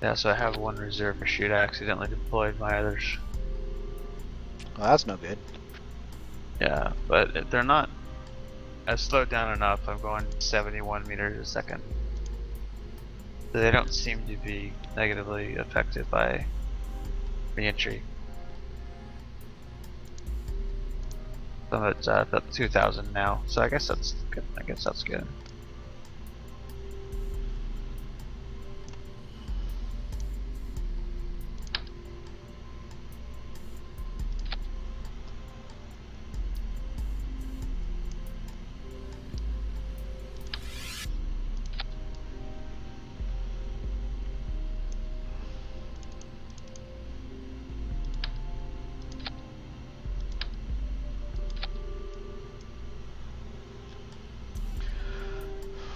Yeah, so I have one reserve parachute. I accidentally deployed my others. Well, that's no good. Yeah, but they're not. I've slowed down enough. I'm going 71 meters a second. So they don't seem to be negatively affected by re-entry. So it's about 2,000 now. So I guess that's good.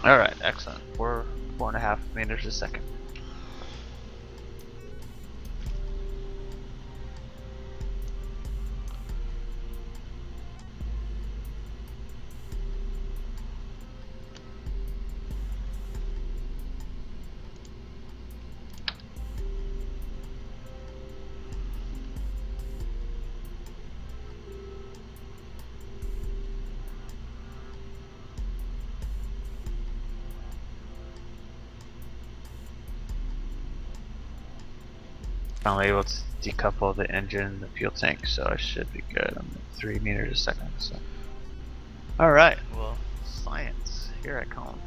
Alright, excellent. 4.5 meters a second. I'm able to decouple the engine and the fuel tank, so I should be good. I'm at 3 meters a second. So. Alright, well, science. Here I come.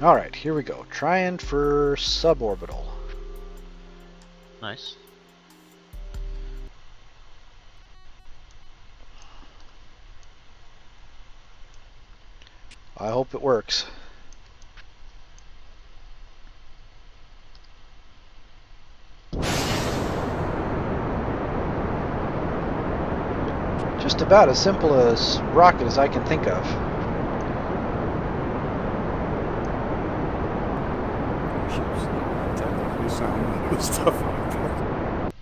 Alright, here we go. Trying for suborbital. Nice. I hope it works. Just about as simple a rocket as I can think of. Ships technically sound with stuff like that.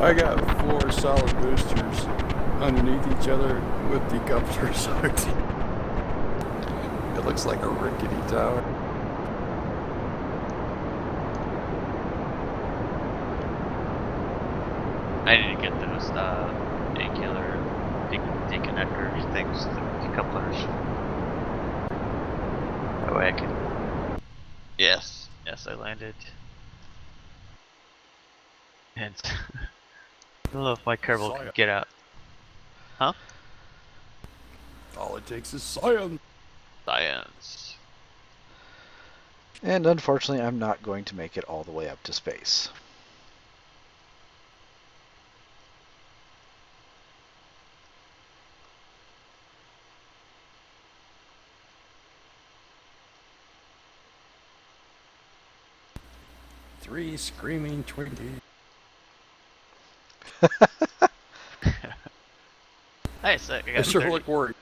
I got 4 solid boosters underneath each other with decouplers. It looks like a rickety tower. I need to get those deconnector things, the decouplers. That way I can. Yes, I landed. And I don't know if my Kerbal can get out. Huh? All it takes is science. Science. And unfortunately, I'm not going to make it all the way up to space. Three screaming Twinkies. Nice, I got They sure 30. look worried.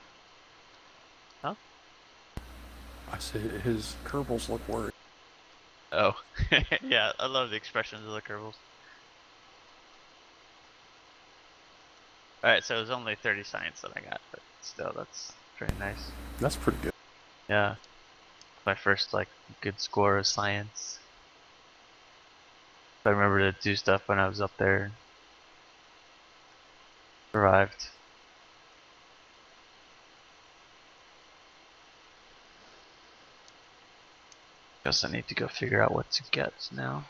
Huh? I said his Kerbals look worried. Oh. Yeah, I love the expressions of the Kerbals. Alright, so it was only 30 science that I got, but still, that's pretty nice. That's pretty good. Yeah. My first, like, good score of science. I remember to do stuff when I was up there. Survived. Guess I need to go figure out what to get now.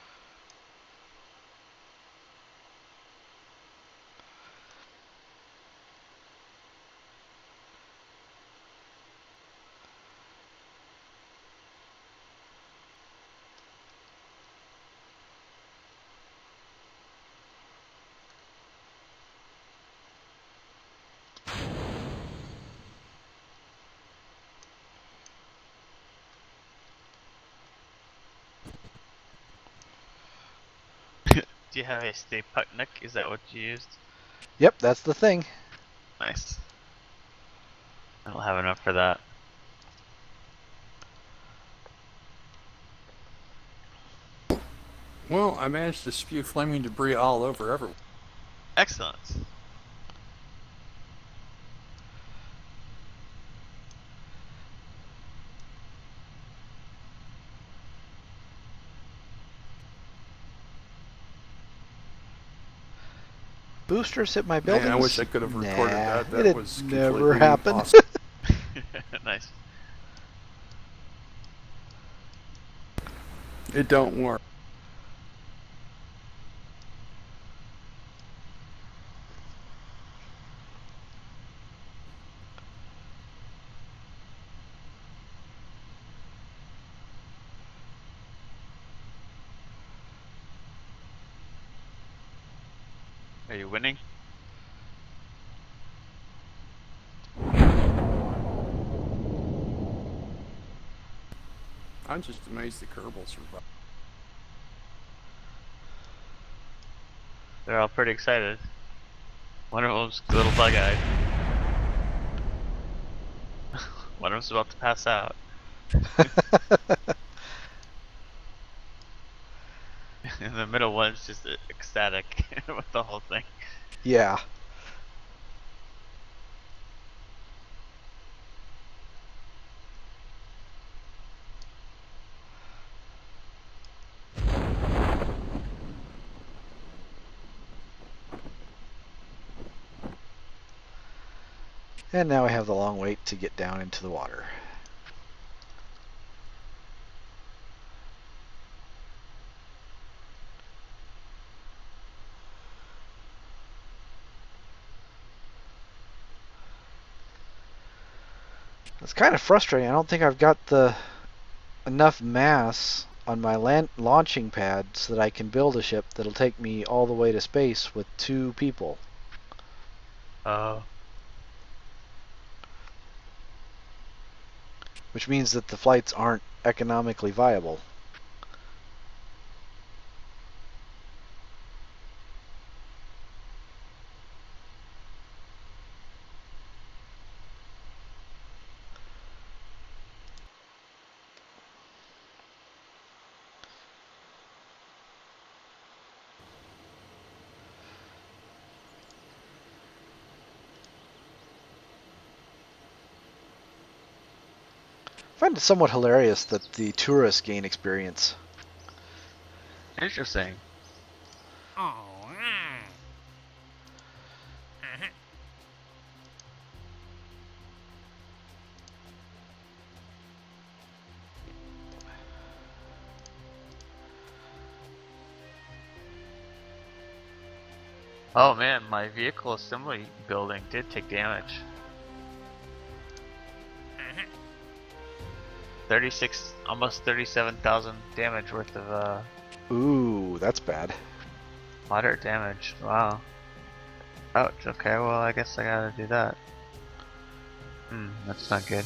Do you have a stay Putnik? Is that what you used? Yep, that's the thing. Nice. I don't have enough for that. Well, I managed to spew flaming debris all over everywhere. Excellent. Boosters hit my buildings? Man, I wish I could have recorded Nah, that. That it was never completely happened. impossible. Nice. It don't work. Are you winning? I'm just amazed the Kerbal survived. They're all pretty excited. One of them's a little bug-eyed. One of them's about to pass out. And the middle one's just ecstatic with the whole thing. Yeah. And now I have the long wait to get down into the water. It's kind of frustrating. I don't think I've got the enough mass on my launching pad so that I can build a ship that'll take me all the way to space with 2 people. Oh. which means that the flights aren't economically viable. I find it somewhat hilarious that the tourists gain experience. Interesting. Oh man, my vehicle assembly building did take damage. 36, almost 37,000 damage worth of Ooh, that's bad. moderate damage. Wow. Ouch. Okay, well I guess I gotta do that. That's not good.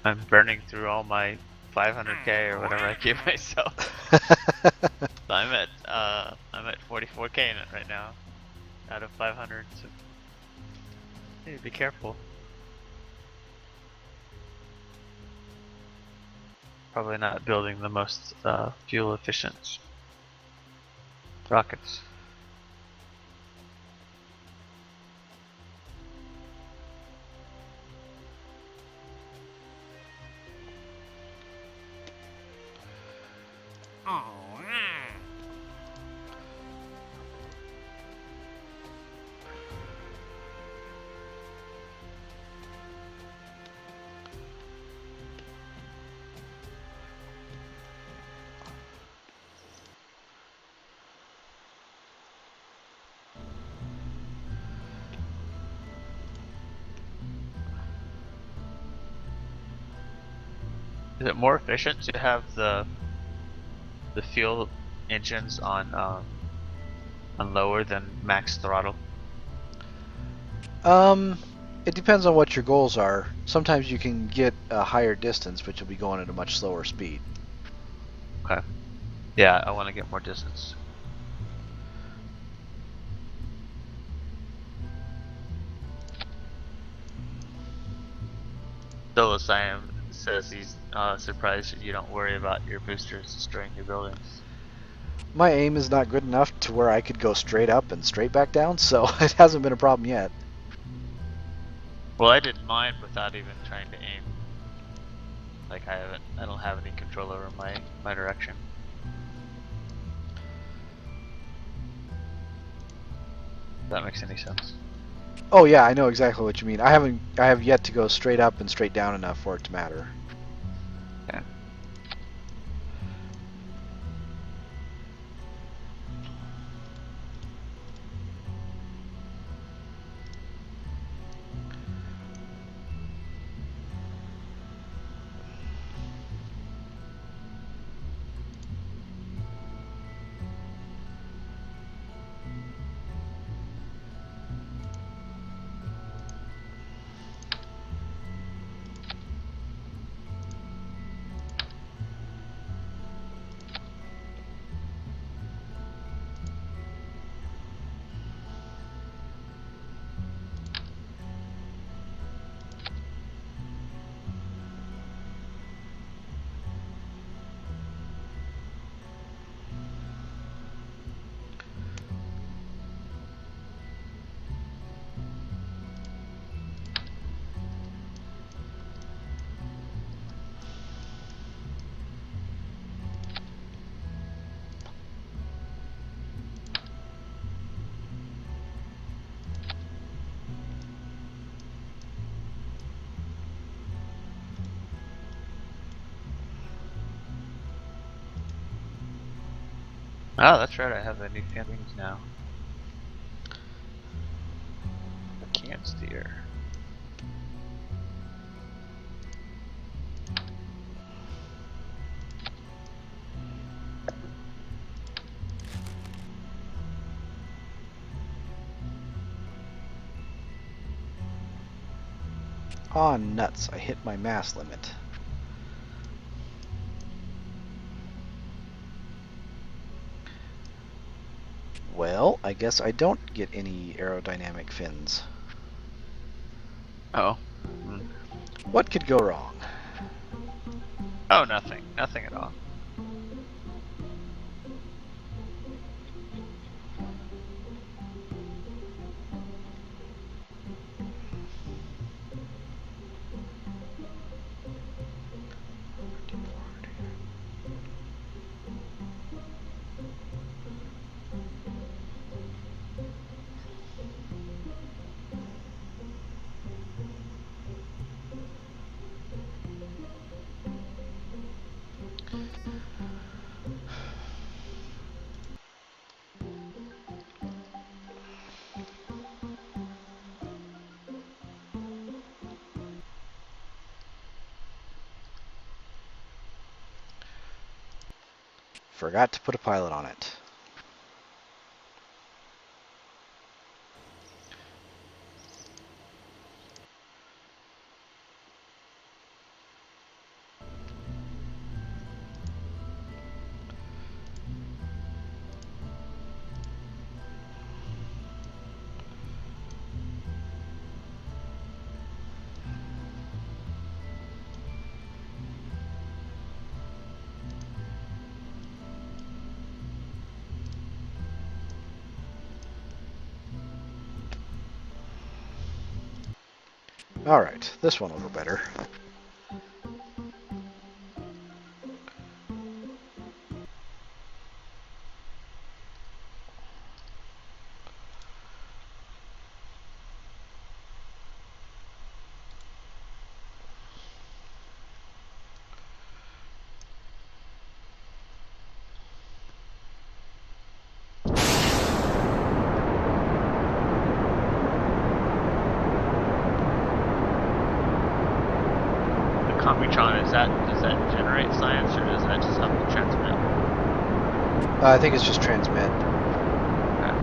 I'm burning through all my 500k or whatever I gave myself. So I'm at 44k right now, out of 500. So hey, be careful. Probably not building the most fuel efficient rockets. Is it more efficient to have the fuel engines on lower than max throttle? Um, it depends on what your goals are. Sometimes you can get a higher distance, but you'll be going at a much slower speed. Okay. Yeah, I want to get more distance. Still, Siam says he's surprised that you don't worry about your boosters destroying your buildings. My aim is not good enough to where I could go straight up and straight back down, so it hasn't been a problem yet. Well, I did mine without even trying to aim. Like I don't have any control over my direction. If that makes any sense. Oh yeah, I know exactly what you mean. I have yet to go straight up and straight down enough for it to matter. Okay. Oh, that's right. I have the new things now. I can't steer. Aw, nuts. I hit my mass limit. Well, I guess I don't get any aerodynamic fins. Oh. Hmm. What could go wrong? Oh, nothing. Nothing at all. Forgot to put a pilot on it. Alright, this one will go better. The Combutron, does that generate science or does that just help you transmit? I think it's just transmit. Okay.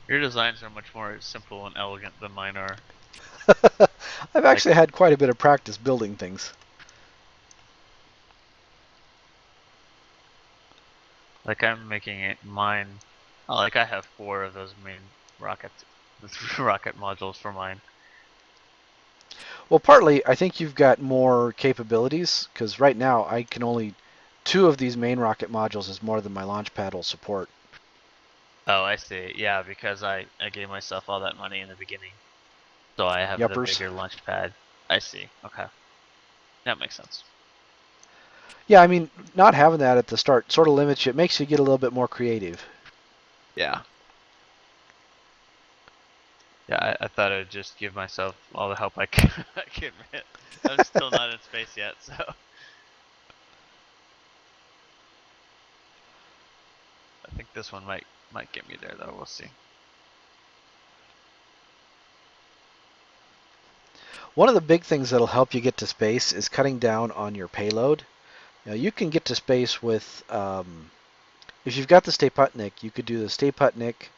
Your designs are much more simple and elegant than mine are. I've actually had quite a bit of practice building things. Like I'm making it mine. Like I have 4 of those main rocket rocket modules for mine. Well, partly, I think you've got more capabilities, because right now I can only... 2 of these main rocket modules is more than my launch pad will support. Oh, I see. Yeah, because I gave myself all that money in the beginning. So I have the Yuppers. bigger launch pad. I see. Okay. That makes sense. Yeah, I mean, not having that at the start sort of limits you. It makes you get a little bit more creative. Yeah. Yeah, I thought I'd just give myself all the help I can, I can get. I'm still not in space yet, so I think this one might get me there though. We'll see. One of the big things that'll help you get to space is cutting down on your payload. Now, you can get to space with, if you've got the Stay-Putnik, you could do the Stay-Putnik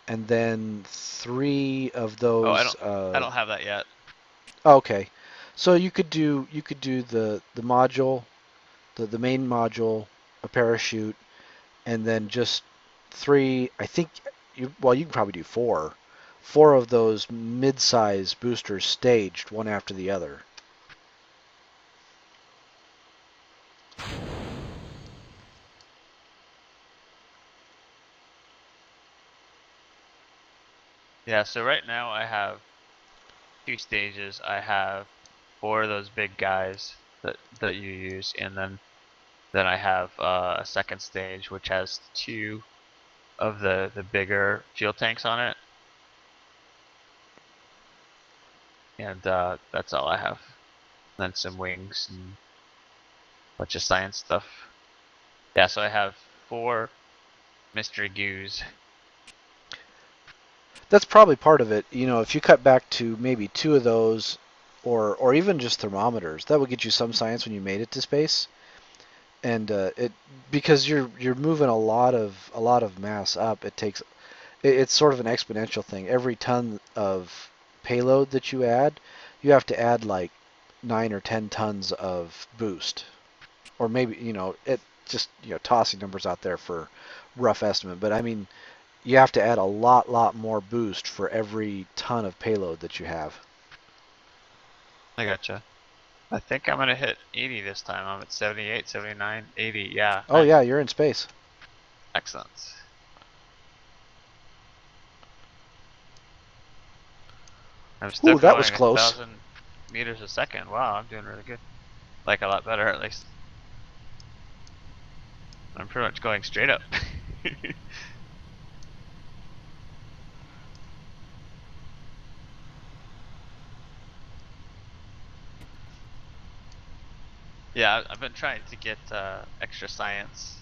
and then 3 of Oh, those. I don't have that yet. Okay, so you could do the module, the main module, a parachute, and then just 3. I think you can probably do 4. 4 of those mid-size boosters staged one after the other. Yeah, so right now I have 2 stages. I have 4 of those big guys that you use, and then I have a second stage which has 2 of the bigger fuel tanks on it, and that's all I have. then some wings and a bunch of science stuff. Yeah, so I have 4 mystery goos. That's probably part of it. You know, if you cut back to maybe 2 of those, or even just thermometers, that would get you some science when you made it to space. And it because you're moving a lot of mass up. It's sort of an exponential thing. Every ton of payload that you add, you have to add like 9 or 10 tons of boost, or maybe it just tossing numbers out there for rough estimate. But I mean, you have to add a lot more boost for every ton of payload that you have. I gotcha. I think I'm gonna hit 80 this time. I'm at 78, 79, 80. Yeah, Oh nice. yeah, you're in space. Excellent. I'm still Ooh, that was going a close. 1,000 meters a second. Wow, I'm doing really good. Like a lot better at least. I'm pretty much going straight up. Yeah, I've been trying to get extra science.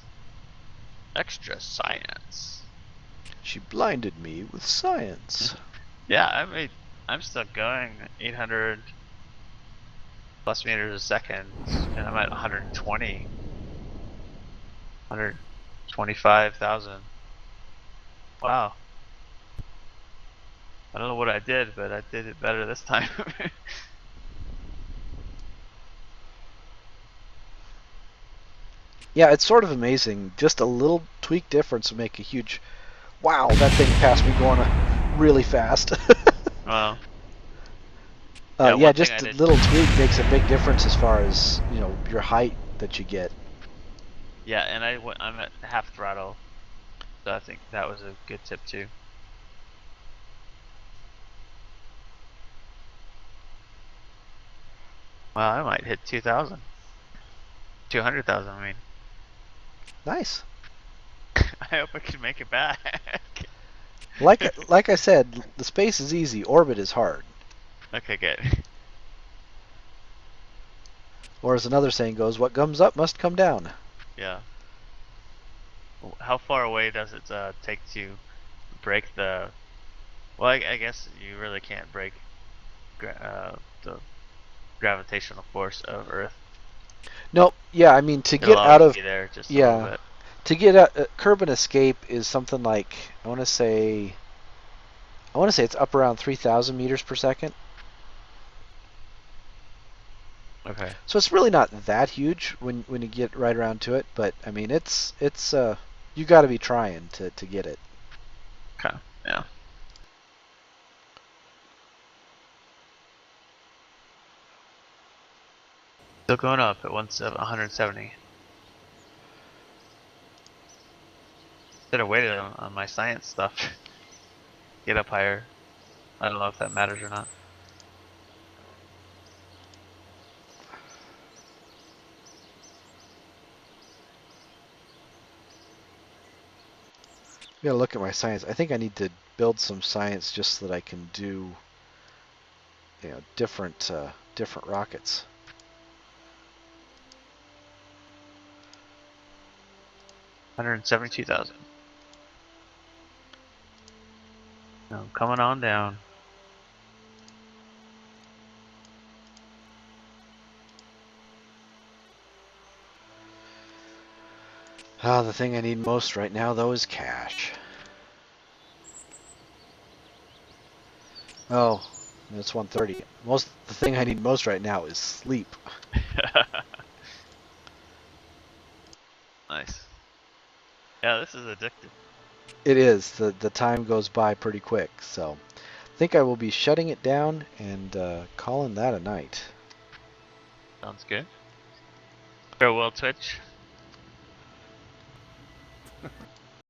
Extra science. She blinded me with science. Yeah, I'm still going 800 plus meters a second, and I'm at 120, 125,000. Wow. I don't know what I did, but I did it better this time. Yeah, it's sort of amazing. Just a little tweak difference will make a huge. Wow, that thing passed me going really fast. Well, yeah, Yeah, one thing I just a did. little tweak makes a big difference as far as your height that you get. Yeah, and I'm at half throttle, so I think that was a good tip too. Well, I might hit 2,000. 200,000, I mean. Nice. I hope I can make it back. Like I said, the space is easy. Orbit is hard. Okay, good. Or as another saying goes, what comes up must come down. Yeah. How far away does it take to break the? Well, I guess you really can't break the gravitational force of Earth. Nope. Yeah, I mean to It'll get out always of be there, just a little yeah bit. to get out, curb and escape is something like I want to say it's up around 3,000 meters per second. Okay. So it's really not that huge when you get right around to it, but I mean it's you got to be trying to get it. Okay. Yeah. Still going up at 170. Should have waited on my science stuff. Get up higher. I don't know if that matters or not. I got to look at my science. I think I need to build some science just so that I can do different rockets. 172,000. No, coming on down. Ah, the thing I need most right now though is cash. Oh, it's 1:30. The thing I need most right now is sleep. Nice. Yeah, this is addictive. It is. The time goes by pretty quick. So I think I will be shutting it down and calling that a night. Sounds good. Farewell, Twitch.